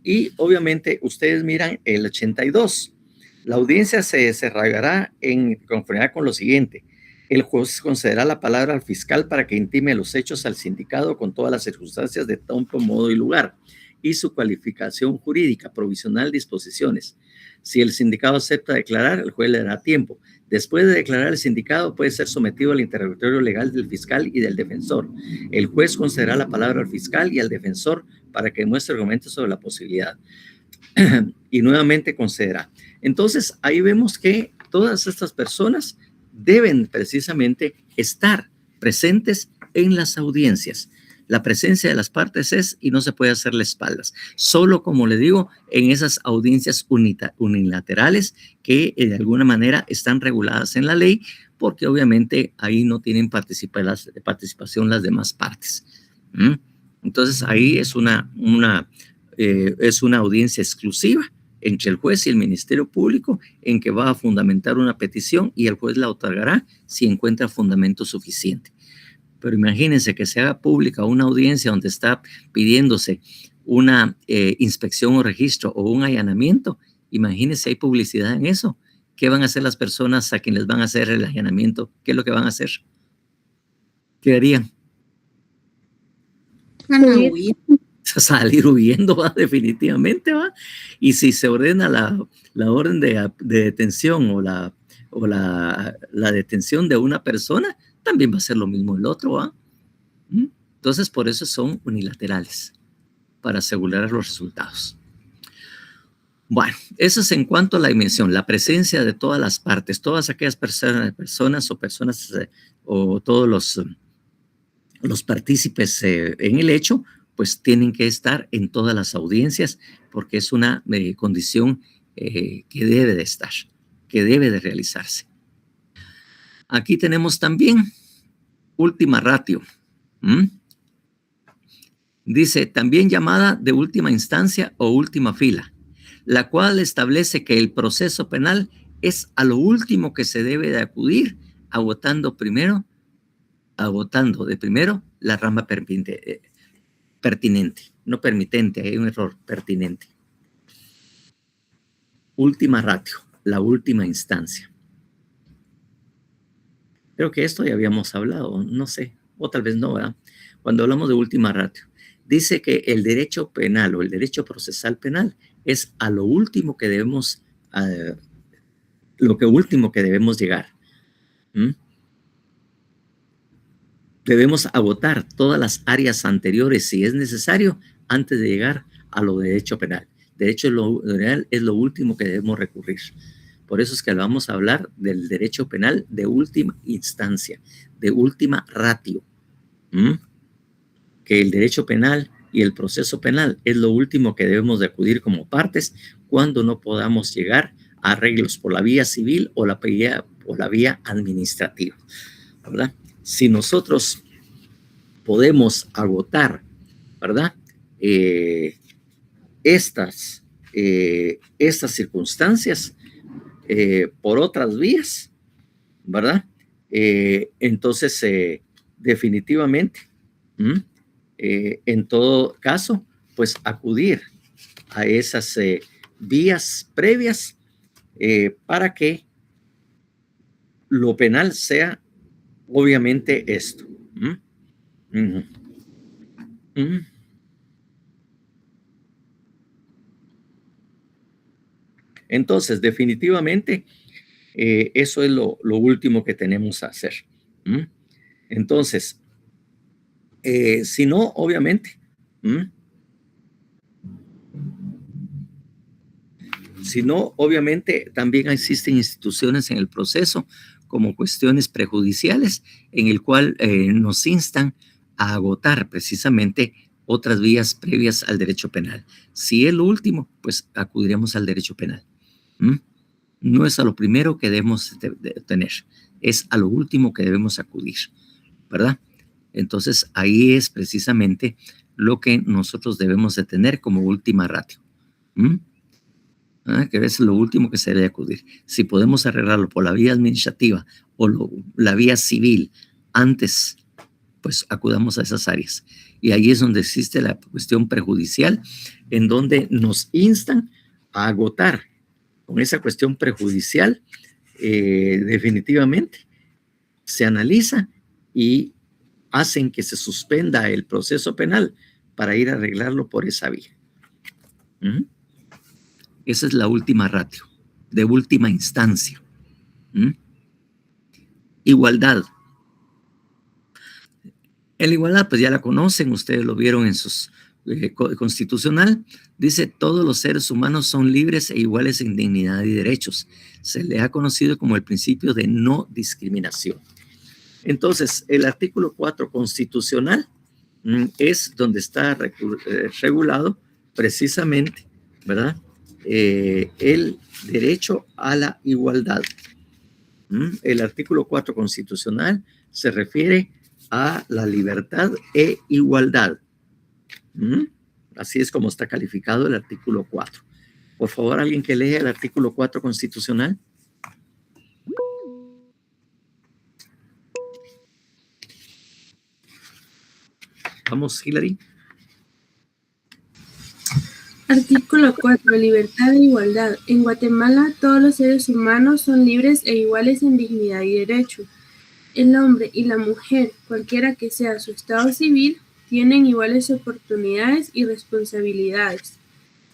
Y obviamente ustedes miran el 82. La audiencia se desarrollará en conformidad con lo siguiente. El juez concederá la palabra al fiscal para que intime los hechos al sindicado con todas las circunstancias de tiempo, modo y lugar y su cualificación jurídica, provisional, disposiciones. Si el sindicado acepta declarar, el juez le dará tiempo. Después de declarar, el sindicado puede ser sometido al interrogatorio legal del fiscal y del defensor. El juez concederá la palabra al fiscal y al defensor para que muestre argumentos sobre la posibilidad. Y nuevamente concederá. Entonces, ahí vemos que todas estas personas deben precisamente estar presentes en las audiencias. La presencia de las partes es, y no se puede hacerle espaldas. Solo, como le digo, en esas audiencias unilaterales que de alguna manera están reguladas en la ley, porque obviamente ahí no tienen participación las demás partes. Entonces, ahí es una audiencia exclusiva entre el juez y el Ministerio Público, en que va a fundamentar una petición y el juez la otorgará si encuentra fundamento suficiente. Pero imagínense que se haga pública una audiencia donde está pidiéndose una inspección o registro o un allanamiento. Imagínense, hay publicidad en eso. ¿Qué van a hacer las personas a quienes van a hacer el allanamiento? ¿Qué es lo que van a hacer? ¿Qué harían? Van a huir. Salir huyendo, ¿va? Definitivamente, ¿va? Y si se ordena la orden de detención o la detención de una persona, también va a ser lo mismo el otro, ¿va? Entonces, por eso son unilaterales, para asegurar los resultados. Bueno, eso es en cuanto a la dimensión, la presencia de todas las partes, todas aquellas personas o todos los partícipes en el hecho, pues tienen que estar en todas las audiencias, porque es una condición que debe de estar, que debe de realizarse. Aquí tenemos también última ratio. Dice, también llamada de última instancia o última fila, la cual establece que el proceso penal es a lo último que se debe de acudir, agotando de primero la rama pertinente, no permitente, hay un error, pertinente. Última ratio, la última instancia. Creo que esto ya habíamos hablado, no sé, o tal vez no, ¿verdad? Cuando hablamos de última ratio, dice que el derecho penal o el derecho procesal penal es a lo último que debemos, último que debemos llegar. Debemos agotar todas las áreas anteriores, si es necesario, antes de llegar a lo de derecho penal. Derecho penal es lo último que debemos recurrir. Por eso es que vamos a hablar del derecho penal de última instancia, de última ratio. Que el derecho penal y el proceso penal es lo último que debemos de acudir como partes cuando no podamos llegar a arreglos por la vía civil o la vía administrativa, ¿verdad? Si nosotros podemos agotar, ¿verdad? Estas circunstancias por otras vías, ¿verdad? Entonces, definitivamente, en todo caso, pues acudir a esas vías previas para que lo penal sea obviamente esto. Entonces, definitivamente, eso es lo último que tenemos que hacer. Entonces, si no, obviamente, también existen instituciones en el proceso como cuestiones prejudiciales en el cual nos instan a agotar precisamente otras vías previas al derecho penal. Si es lo último, pues acudiremos al derecho penal. No es a lo primero que debemos de tener, es a lo último que debemos acudir, ¿verdad? Entonces, ahí es precisamente lo que nosotros debemos de tener como última ratio. Que es lo último que se debe acudir. Si podemos arreglarlo por la vía administrativa o la vía civil antes, pues acudamos a esas áreas. Y ahí es donde existe la cuestión prejudicial, en donde nos instan a agotar con esa cuestión prejudicial. Definitivamente se analiza y hacen que se suspenda el proceso penal para ir a arreglarlo por esa vía. Esa es la última ratio, de última instancia. Igualdad. En la igualdad, pues ya la conocen, ustedes lo vieron en sus constitucional. Dice, todos los seres humanos son libres e iguales en dignidad y derechos. Se le ha conocido como el principio de no discriminación. Entonces, el artículo 4 constitucional es donde está regulado precisamente, ¿verdad? El derecho a la igualdad. El artículo 4 constitucional se refiere a la libertad e igualdad. Así es como está calificado el artículo 4. Por favor, alguien que lea el artículo 4 constitucional. Vamos, Hilary. Artículo 4. Libertad e igualdad. En Guatemala, todos los seres humanos son libres e iguales en dignidad y derecho. El hombre y la mujer, cualquiera que sea su estado civil, tienen iguales oportunidades y responsabilidades.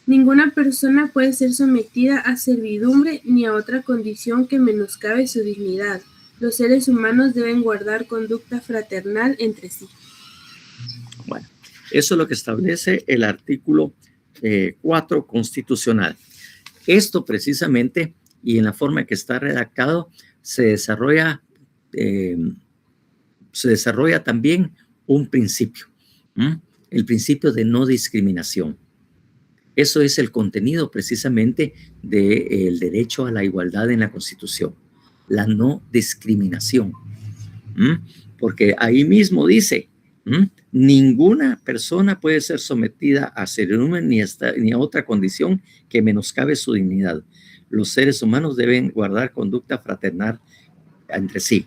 Ninguna persona puede ser sometida a servidumbre ni a otra condición que menoscabe su dignidad. Los seres humanos deben guardar conducta fraternal entre sí. Bueno, eso es lo que establece el artículo 4 constitucional. Esto precisamente, y en la forma que está redactado, se desarrolla también un principio, el principio de no discriminación. Eso es el contenido precisamente del derecho a la igualdad en la Constitución, la no discriminación. Porque ahí mismo dice, ninguna persona puede ser sometida a servidumbre ni a otra condición que menoscabe su dignidad. Los seres humanos deben guardar conducta fraternal entre sí.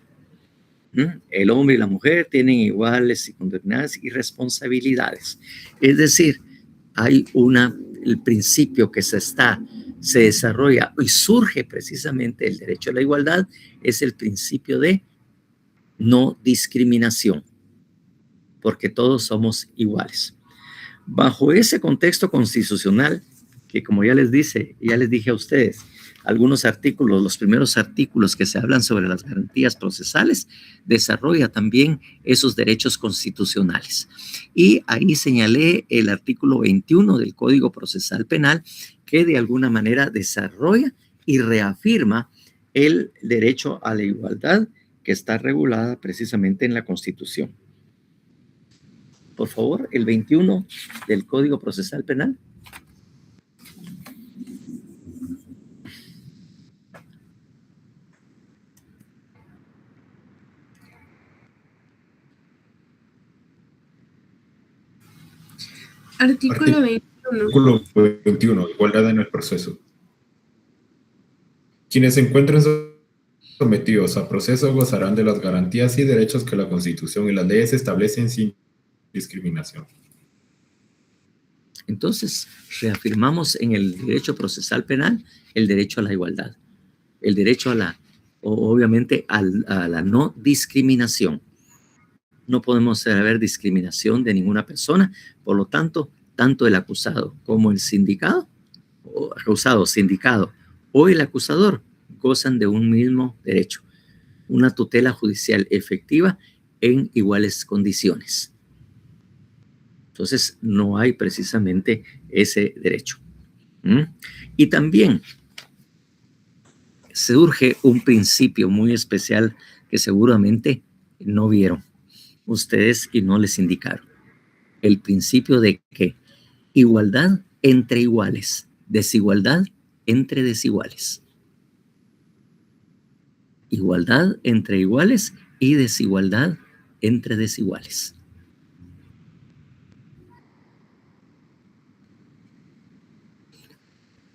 El hombre y la mujer tienen iguales oportunidades y responsabilidades. Es decir, hay el principio que se desarrolla y surge precisamente el derecho a la igualdad, es el principio de no discriminación, porque todos somos iguales. Bajo ese contexto constitucional, que como ya les dije a ustedes, algunos artículos, los primeros artículos que se hablan sobre las garantías procesales, desarrolla también esos derechos constitucionales. Y ahí señalé el artículo 21 del Código Procesal Penal, que de alguna manera desarrolla y reafirma el derecho a la igualdad que está regulada precisamente en la Constitución. por favor, el 21 del Código Procesal Penal. Artículo 21. Artículo 21. Igualdad en el proceso. Quienes se encuentren sometidos a proceso gozarán de las garantías y derechos que la Constitución y las leyes establecen sin discriminación. Entonces, reafirmamos en el derecho procesal penal el derecho a la igualdad, el derecho a la, obviamente, a la no discriminación. No podemos haber discriminación de ninguna persona, por lo tanto, tanto el acusado como el sindicado, o acusado, sindicado o el acusador gozan de un mismo derecho, una tutela judicial efectiva en iguales condiciones. Entonces, no hay precisamente ese derecho. Y también surge un principio muy especial que seguramente no vieron ustedes y no les indicaron. El principio de que igualdad entre iguales, desigualdad entre desiguales. Igualdad entre iguales y desigualdad entre desiguales.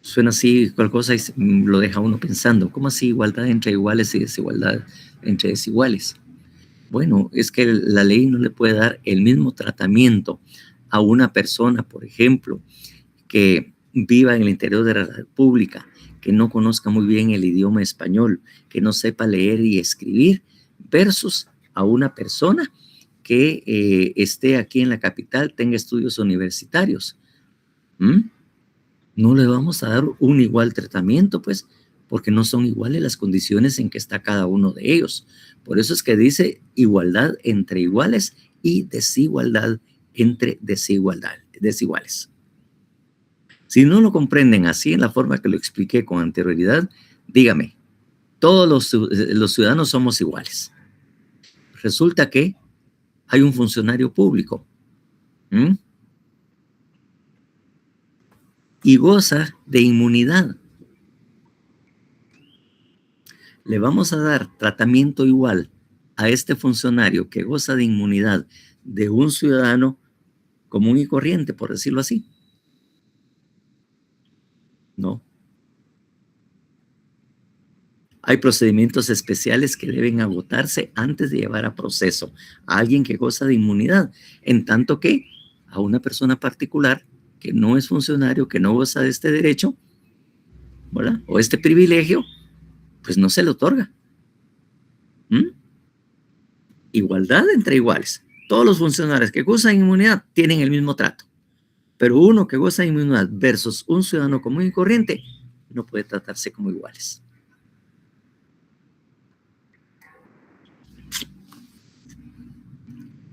Suena así, cualquier cosa y lo deja uno pensando. ¿Cómo así igualdad entre iguales y desigualdad entre desiguales? Bueno, es que la ley no le puede dar el mismo tratamiento a una persona, por ejemplo, que viva en el interior de la República, que no conozca muy bien el idioma español, que no sepa leer y escribir, versus a una persona que esté aquí en la capital, tenga estudios universitarios. No le vamos a dar un igual tratamiento, pues, porque no son iguales las condiciones en que está cada uno de ellos. Por eso es que dice igualdad entre iguales y desigualdad entre desiguales. Si no lo comprenden así en la forma que lo expliqué con anterioridad, dígame, todos los ciudadanos somos iguales. Resulta que hay un funcionario público y goza de inmunidad. Le vamos a dar tratamiento igual a este funcionario que goza de inmunidad de un ciudadano común y corriente, por decirlo así. No. Hay procedimientos especiales que deben agotarse antes de llevar a proceso a alguien que goza de inmunidad, en tanto que a una persona particular que no es funcionario, que no goza de este derecho, ¿verdad? O este privilegio, pues no se le otorga. Igualdad entre iguales. Todos los funcionarios que gozan de inmunidad tienen el mismo trato, pero uno que goza de inmunidad versus un ciudadano común y corriente no puede tratarse como iguales.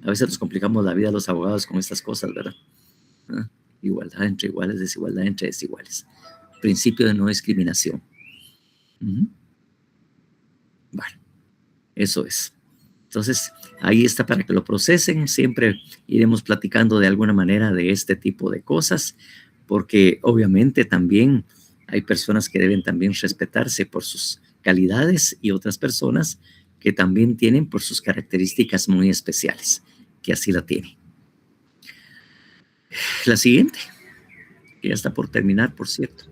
A veces nos complicamos la vida a los abogados con estas cosas, ¿verdad? Igualdad entre iguales, desigualdad entre desiguales. Principio de no discriminación. Bueno, eso es. Entonces, ahí está para que lo procesen. Siempre iremos platicando de alguna manera de este tipo de cosas, porque obviamente también hay personas que deben también respetarse por sus calidades y otras personas que también tienen por sus características muy especiales, que así la tienen. La siguiente, que ya está por terminar, por cierto.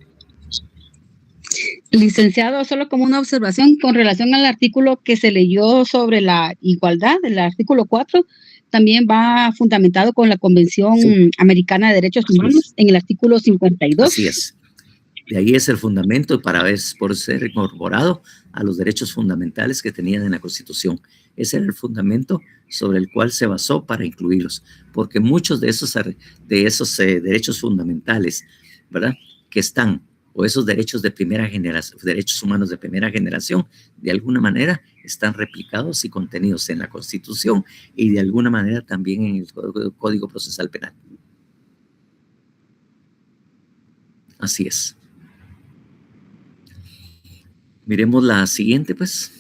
Licenciado, solo como una observación con relación al artículo que se leyó sobre la igualdad, el artículo 4, también va fundamentado con la Convención Americana de Derechos Humanos en el artículo 52. Así es. De ahí es el fundamento por ser incorporado a los derechos fundamentales que tenían en la Constitución. Ese era el fundamento sobre el cual se basó para incluirlos, porque muchos de esos derechos fundamentales, ¿verdad?, que están, o esos derechos de primera generación, derechos humanos de primera generación, de alguna manera están replicados y contenidos en la Constitución y de alguna manera también en el Código Procesal Penal. Así es. Miremos la siguiente, pues.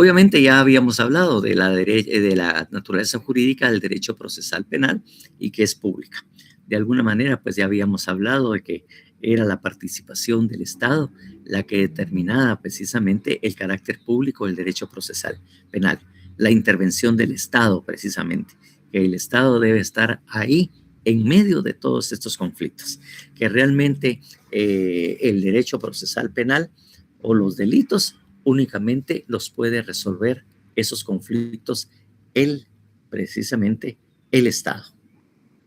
Obviamente ya habíamos hablado de la naturaleza jurídica del derecho procesal penal y que es pública. De alguna manera, pues ya habíamos hablado de que era la participación del Estado la que determinaba precisamente el carácter público del derecho procesal penal. La intervención del Estado, precisamente, que el Estado debe estar ahí en medio de todos estos conflictos, que realmente el derecho procesal penal o los delitos únicamente los puede resolver esos conflictos precisamente el Estado.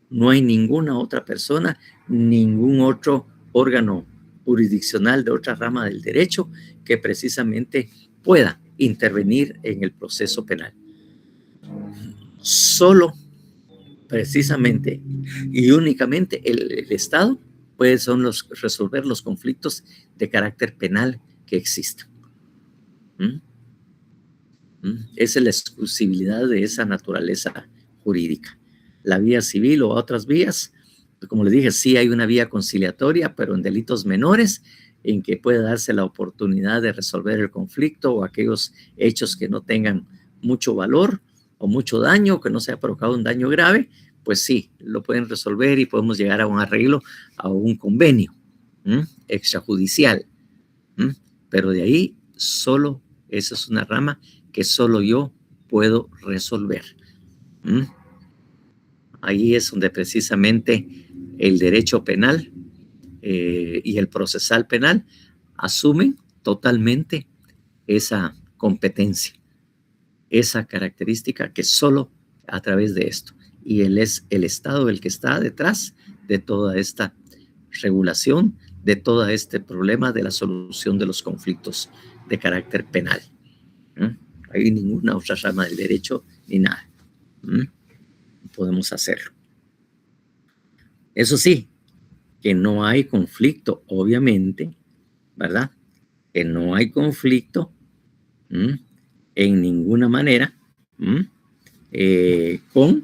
No hay ninguna otra persona, ningún otro órgano jurisdiccional de otra rama del derecho que precisamente pueda intervenir en el proceso penal. Solo, precisamente y únicamente el Estado puede resolver los conflictos de carácter penal que existan. Esa es la exclusividad de esa naturaleza jurídica. La vía civil o otras vías, como les dije, sí hay una vía conciliatoria, pero en delitos menores, en que puede darse la oportunidad de resolver el conflicto o aquellos hechos que no tengan mucho valor o mucho daño, que no se haya provocado un daño grave, pues sí, lo pueden resolver y podemos llegar a un arreglo, a un convenio extrajudicial. Pero de ahí solo, esa es una rama que solo yo puedo resolver. Ahí es donde precisamente el derecho penal y el procesal penal asumen totalmente esa competencia, esa característica que solo a través de esto. Y él es el Estado el que está detrás de toda esta regulación, de todo este problema de la solución de los conflictos de carácter penal. No hay ninguna otra rama del derecho ni nada. Podemos hacerlo. Eso sí, que no hay conflicto, obviamente, ¿verdad? Que no hay conflicto en ninguna manera con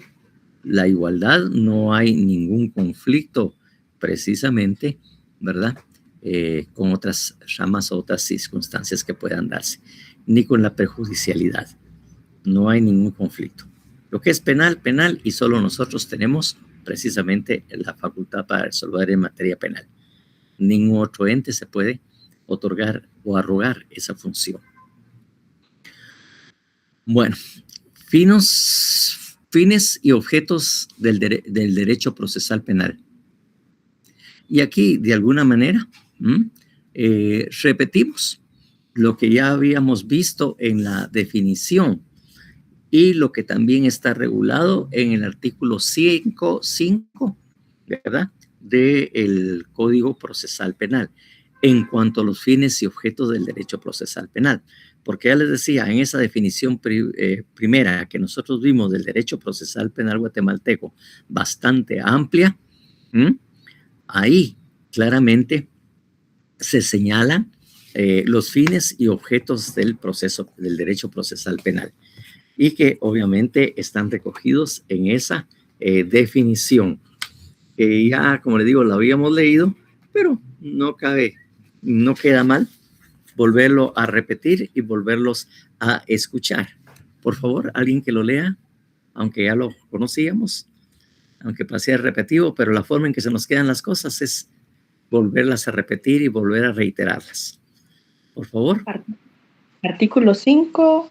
la igualdad, no hay ningún conflicto precisamente, ¿verdad? Con otras ramas o otras circunstancias que puedan darse, ni con la perjudicialidad. No hay ningún conflicto. Lo que es penal, penal, y solo nosotros tenemos precisamente la facultad para resolver en materia penal. Ningún otro ente se puede otorgar o arrogar esa función. Bueno, fines y objetos del derecho procesal penal. Y aquí, de alguna manera, repetimos lo que ya habíamos visto en la definición y lo que también está regulado en el artículo 5, ¿verdad?, del Código Procesal Penal, en cuanto a los fines y objetos del derecho procesal penal. Porque ya les decía, en esa definición primera que nosotros vimos del derecho procesal penal guatemalteco, bastante amplia, ahí claramente se señalan los fines y objetos del derecho procesal penal, y que obviamente están recogidos en esa definición, que ya, como les digo, la habíamos leído, pero no queda mal volverlo a repetir y volverlos a escuchar. Por favor, alguien que lo lea, aunque ya lo conocíamos, aunque parecía repetido, pero la forma en que se nos quedan las cosas es volverlas a repetir y volver a reiterarlas. Por favor. Artículo 5,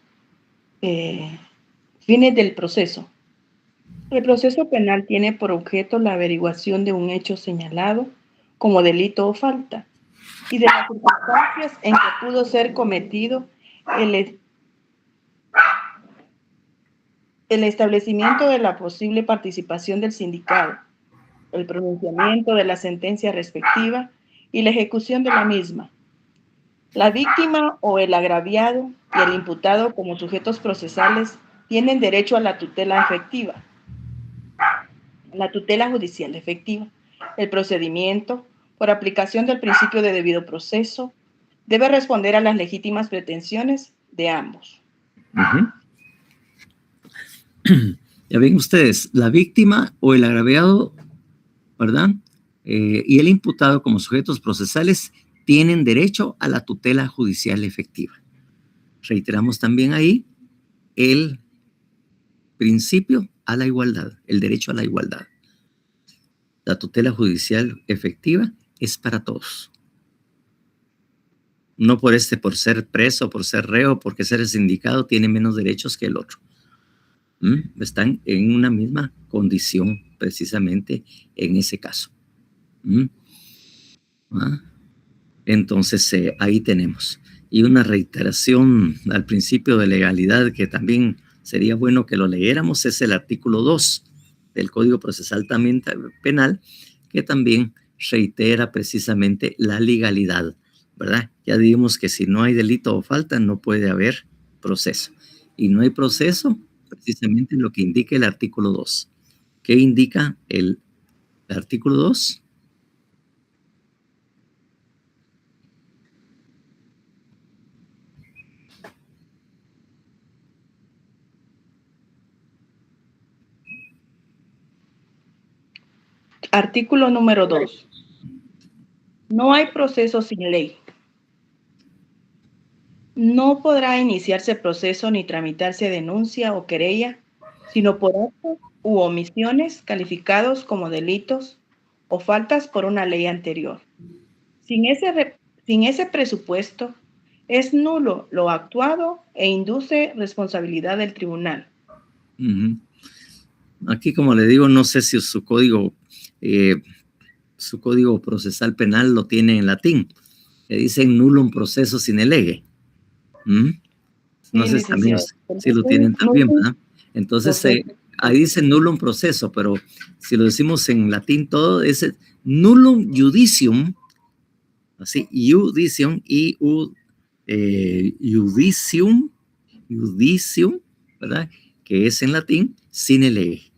fines del proceso. El proceso penal tiene por objeto la averiguación de un hecho señalado como delito o falta y de las circunstancias en que pudo ser cometido el establecimiento de la posible participación del sindicado, el pronunciamiento de la sentencia respectiva y la ejecución de la misma. La víctima o el agraviado y el imputado como sujetos procesales tienen derecho a la tutela efectiva, la tutela judicial efectiva. El procedimiento, por aplicación del principio de debido proceso, debe responder a las legítimas pretensiones de ambos. Ya ven ustedes, la víctima o el agraviado, ¿verdad? Y el imputado como sujetos procesales tienen derecho a la tutela judicial efectiva. Reiteramos también ahí el principio a la igualdad, el derecho a la igualdad. La tutela judicial efectiva es para todos. No por ser preso, por ser reo, porque ser sindicado tiene menos derechos que el otro. Están en una misma condición precisamente en ese caso. Entonces ahí tenemos. Y una reiteración al principio de legalidad que también sería bueno que lo leyéramos es el artículo 2 del Código Procesal también Penal, que también reitera precisamente la legalidad, ¿verdad? Ya dijimos que si no hay delito o falta, no puede haber proceso. Y no hay proceso, precisamente lo que indica el artículo 2. ¿Qué indica el artículo 2? Artículo número 2. No hay proceso sin ley. No podrá iniciarse proceso ni tramitarse denuncia o querella, sino por actos u omisiones calificados como delitos o faltas por una ley anterior. Sin ese presupuesto, es nulo lo actuado e induce responsabilidad del tribunal. Aquí, como le digo, no sé si su código procesal penal lo tiene en latín. Le dicen nullum proceso sine lege. No sé también si lo tienen también, ¿verdad? Entonces, ahí dice nullum proceso, pero si lo decimos en latín todo, es nullum judicium, así, judicium, judicium, ¿verdad? Que es en latín, sine lege.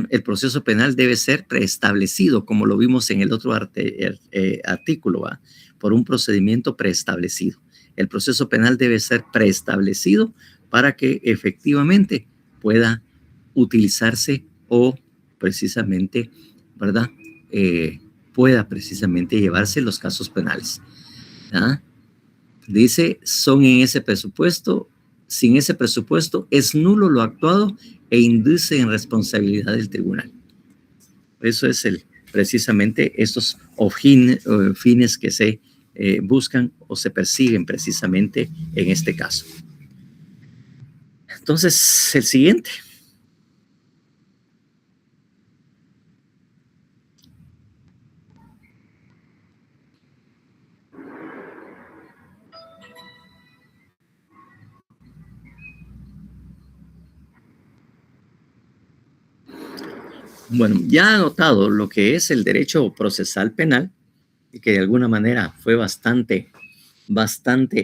El proceso penal debe ser preestablecido, como lo vimos en el otro artículo, ¿va? Por un procedimiento preestablecido. El proceso penal debe ser preestablecido para que efectivamente pueda utilizarse o precisamente, ¿verdad? Pueda precisamente llevarse los casos penales. ¿Ah? Dice, son en ese presupuesto, sin ese presupuesto es nulo lo actuado e induce en responsabilidad del tribunal. Eso es precisamente estos fines que se buscan o se persiguen precisamente en este caso. Entonces, el siguiente. Bueno, ya ha notado lo que es el derecho procesal penal, y que de alguna manera fue bastante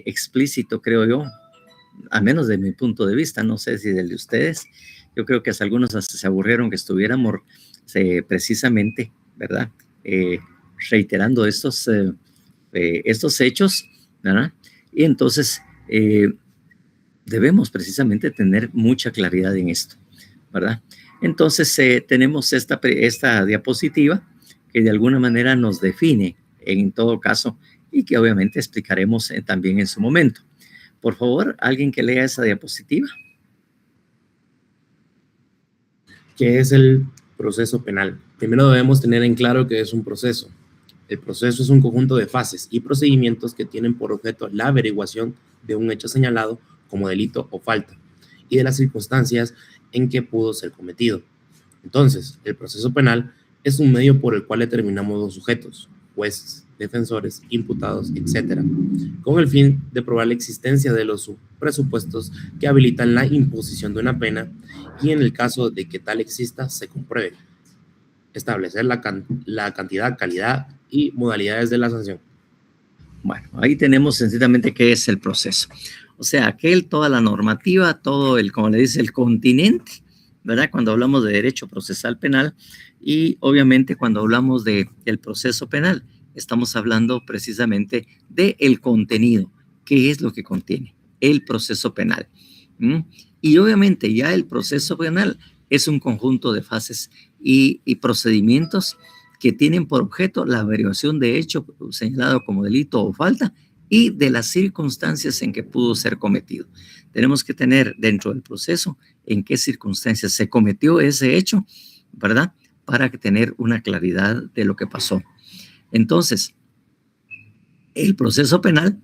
explícito, creo yo, a menos de mi punto de vista, no sé si del de ustedes. Yo creo que hasta algunos se aburrieron que estuviéramos precisamente, ¿verdad? Reiterando estos hechos, ¿verdad? Y entonces debemos precisamente tener mucha claridad en esto, ¿verdad? Entonces tenemos esta diapositiva que de alguna manera nos define en todo caso y que obviamente explicaremos también en su momento. Por favor, alguien que lea esa diapositiva. ¿Qué es el proceso penal? Primero debemos tener en claro que es un proceso. El proceso es un conjunto de fases y procedimientos que tienen por objeto la averiguación de un hecho señalado como delito o falta y de las circunstancias en que pudo ser cometido. Entonces, el proceso penal es un medio por el cual determinamos los sujetos, jueces, defensores, imputados, etc., con el fin de probar la existencia de los presupuestos que habilitan la imposición de una pena y, en el caso de que tal exista, se compruebe. Establecer la cantidad, calidad y modalidades de la sanción. Bueno, ahí tenemos sencillamente qué es el proceso. O sea, toda la normativa, todo como le dice, el continente, ¿verdad? Cuando hablamos de derecho procesal penal y obviamente cuando hablamos del proceso penal, estamos hablando precisamente del contenido. ¿Qué es lo que contiene el proceso penal? Y obviamente ya el proceso penal es un conjunto de fases y procedimientos que tienen por objeto la averiguación de hecho señalado como delito o falta y de las circunstancias en que pudo ser cometido. Tenemos que tener dentro del proceso en qué circunstancias se cometió ese hecho, ¿verdad? Para tener una claridad de lo que pasó. Entonces, el proceso penal,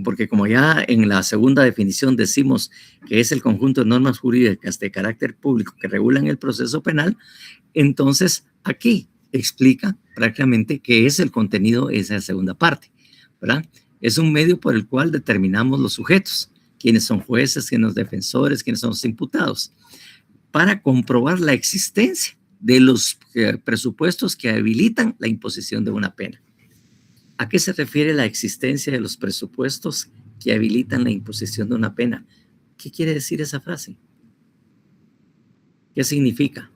porque como ya en la segunda definición decimos que es el conjunto de normas jurídicas de carácter público que regulan el proceso penal, entonces aquí explica prácticamente qué es el contenido de esa segunda parte, ¿verdad? Es un medio por el cual determinamos los sujetos, quiénes son jueces, quiénes son defensores, quiénes son los imputados, para comprobar la existencia de los presupuestos que habilitan la imposición de una pena. ¿A qué se refiere la existencia de los presupuestos que habilitan la imposición de una pena? ¿Qué quiere decir esa frase? ¿Qué significa?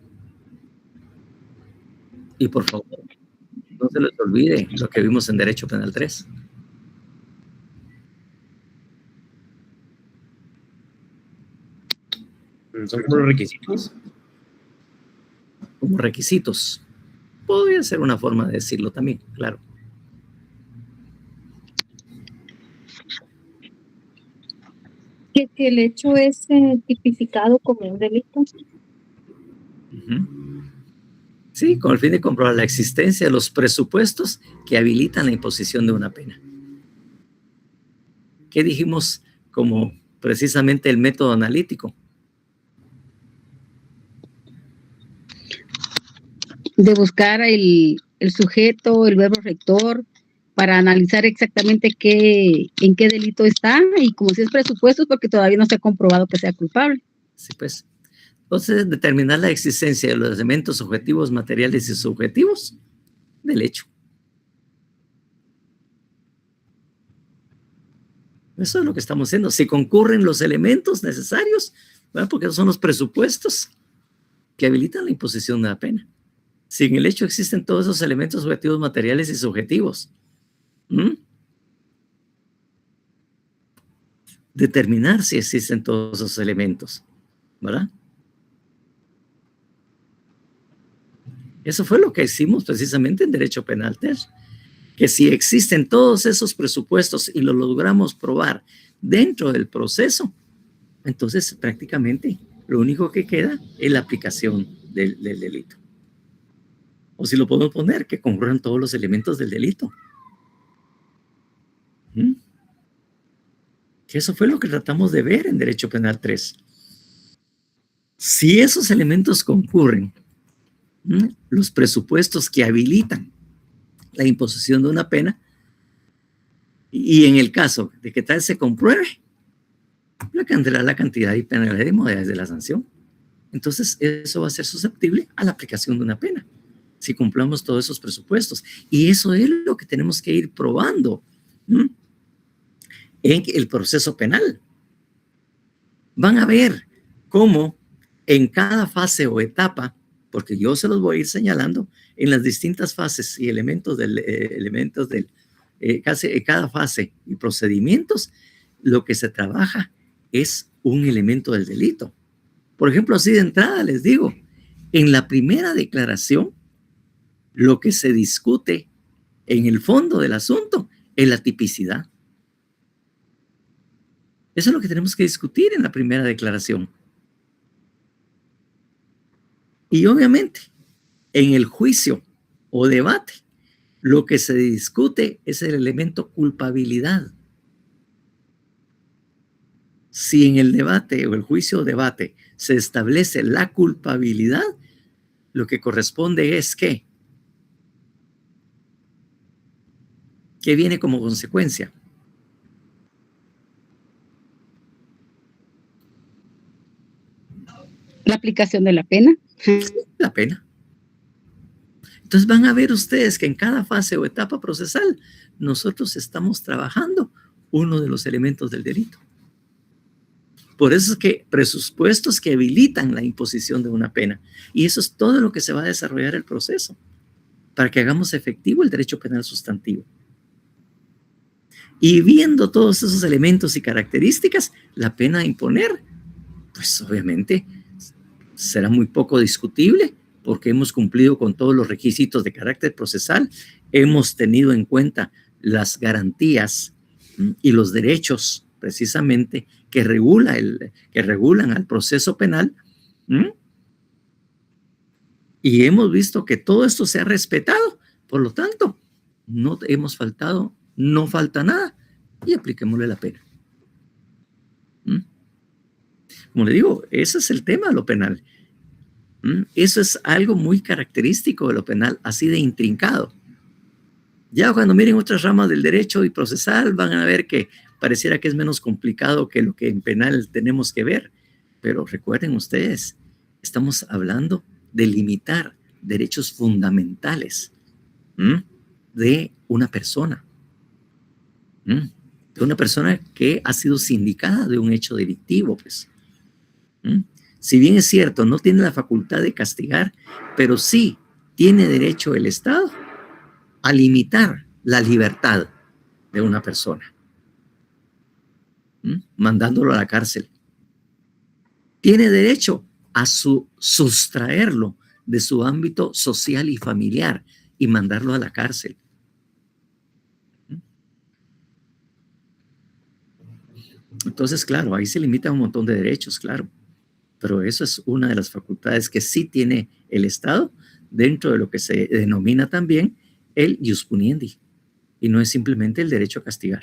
Y por favor, no se les olvide lo que vimos en Derecho Penal 3. Son como los requisitos. Como requisitos. Podría ser una forma de decirlo también, claro. Que si el hecho es tipificado como un delito. Sí, con el fin de comprobar la existencia de los presupuestos que habilitan la imposición de una pena. ¿Qué dijimos como precisamente el método analítico? De buscar el sujeto, el verbo rector, para analizar exactamente en qué delito está, y como si es presupuestos, porque todavía no se ha comprobado que sea culpable. Sí, pues. Entonces, determinar la existencia de los elementos objetivos, materiales y subjetivos del hecho. Eso es lo que estamos haciendo. Si concurren los elementos necesarios, ¿verdad? Porque esos son los presupuestos que habilitan la imposición de la pena. Si en el hecho existen todos esos elementos objetivos, materiales y subjetivos, determinar si existen todos esos elementos, ¿verdad? Eso fue lo que hicimos precisamente en Derecho Penal 3, que si existen todos esos presupuestos y lo logramos probar dentro del proceso, entonces prácticamente lo único que queda es la aplicación del delito. O si lo podemos poner, que concurran todos los elementos del delito. Que eso fue lo que tratamos de ver en Derecho Penal 3. Si esos elementos concurren, los presupuestos que habilitan la imposición de una pena, y en el caso de que tal se compruebe, la cantidad y penalidad y modalidades de la sanción. Entonces, eso va a ser susceptible a la aplicación de una pena, si cumplamos todos esos presupuestos. Y eso es lo que tenemos que ir probando en el proceso penal. Van a ver cómo en cada fase o etapa, porque yo se los voy a ir señalando en las distintas fases y elementos de cada fase y procedimientos, lo que se trabaja es un elemento del delito. Por ejemplo, así de entrada les digo, en la primera declaración, lo que se discute en el fondo del asunto es la tipicidad. Eso es lo que tenemos que discutir en la primera declaración. Y obviamente, en el juicio o debate, lo que se discute es el elemento culpabilidad. Si en el debate o el juicio o debate se establece la culpabilidad, lo que corresponde es que ¿qué viene como consecuencia? La aplicación de la pena. La pena. Entonces van a ver ustedes que en cada fase o etapa procesal nosotros estamos trabajando uno de los elementos del delito. Por eso es que presupuestos que habilitan la imposición de una pena. Y eso es todo lo que se va a desarrollar el proceso para que hagamos efectivo el derecho penal sustantivo. Y viendo todos esos elementos y características, la pena a imponer, pues obviamente será muy poco discutible porque hemos cumplido con todos los requisitos de carácter procesal, hemos tenido en cuenta las garantías y los derechos precisamente que regulan al proceso penal. Y hemos visto que todo esto se ha respetado. Por lo tanto, no hemos faltado, no falta nada, y apliquémosle la pena. Como le digo, ese es el tema de lo penal. Eso es algo muy característico de lo penal, así de intrincado. Ya cuando miren otras ramas del derecho y procesal, van a ver que pareciera que es menos complicado que lo que en penal tenemos que ver. Pero recuerden ustedes, estamos hablando de limitar derechos fundamentales de una persona. De una persona que ha sido sindicada de un hecho delictivo, pues. Si bien es cierto, no tiene la facultad de castigar, pero sí tiene derecho el Estado a limitar la libertad de una persona, mandándolo a la cárcel. Tiene derecho a sustraerlo de su ámbito social y familiar y mandarlo a la cárcel. Entonces, claro, ahí se limita un montón de derechos, claro. Pero eso es una de las facultades que sí tiene el Estado dentro de lo que se denomina también el ius puniendi, y no es simplemente el derecho a castigar.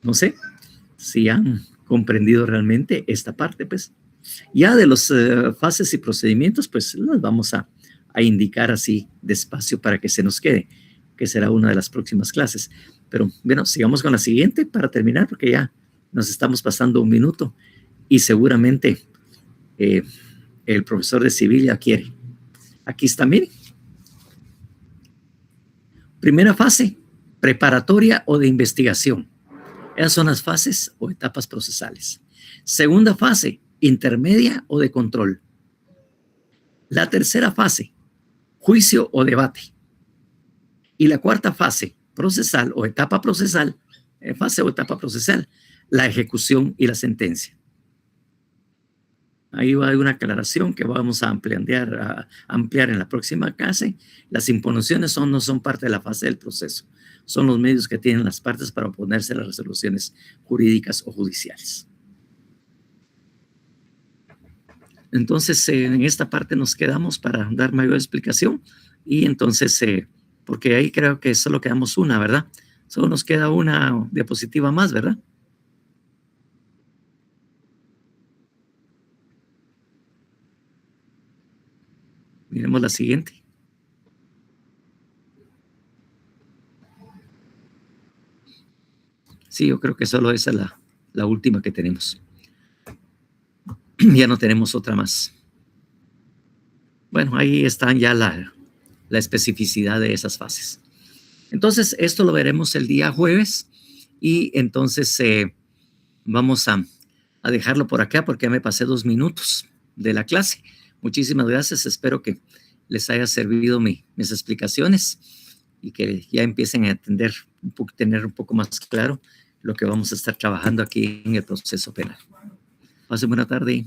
No sé si han comprendido realmente esta parte, pues. Ya de los fases y procedimientos, pues las vamos a indicar así despacio para que se nos quede, que será una de las próximas clases. Pero bueno, sigamos con la siguiente para terminar, porque ya nos estamos pasando un minuto y seguramente el profesor de civil ya quiere. Aquí está, miren. Primera fase, preparatoria o de investigación. Esas son las fases o etapas procesales. Segunda fase, intermedia o de control. La tercera fase, juicio o debate. Y la cuarta fase, procesal o etapa procesal, la ejecución y la sentencia. Ahí va una aclaración que vamos a ampliar en la próxima clase. Las impugnaciones no son parte de la fase del proceso. Son los medios que tienen las partes para oponerse a las resoluciones jurídicas o judiciales. Entonces, en esta parte nos quedamos para dar mayor explicación. Y entonces, porque ahí creo que solo quedamos una, ¿verdad? Solo nos queda una diapositiva más, ¿verdad? Miremos la siguiente. Sí, yo creo que solo esa es la última que tenemos. Ya no tenemos otra más. Bueno, ahí están ya la especificidad de esas fases. Entonces, esto lo veremos el día jueves y entonces vamos a dejarlo por acá porque ya me pasé 2 minutos de la clase. Muchísimas gracias. Espero que les haya servido mis explicaciones y que ya empiecen a entender, tener un poco más claro lo que vamos a estar trabajando aquí en el proceso penal. Pasen buena tarde.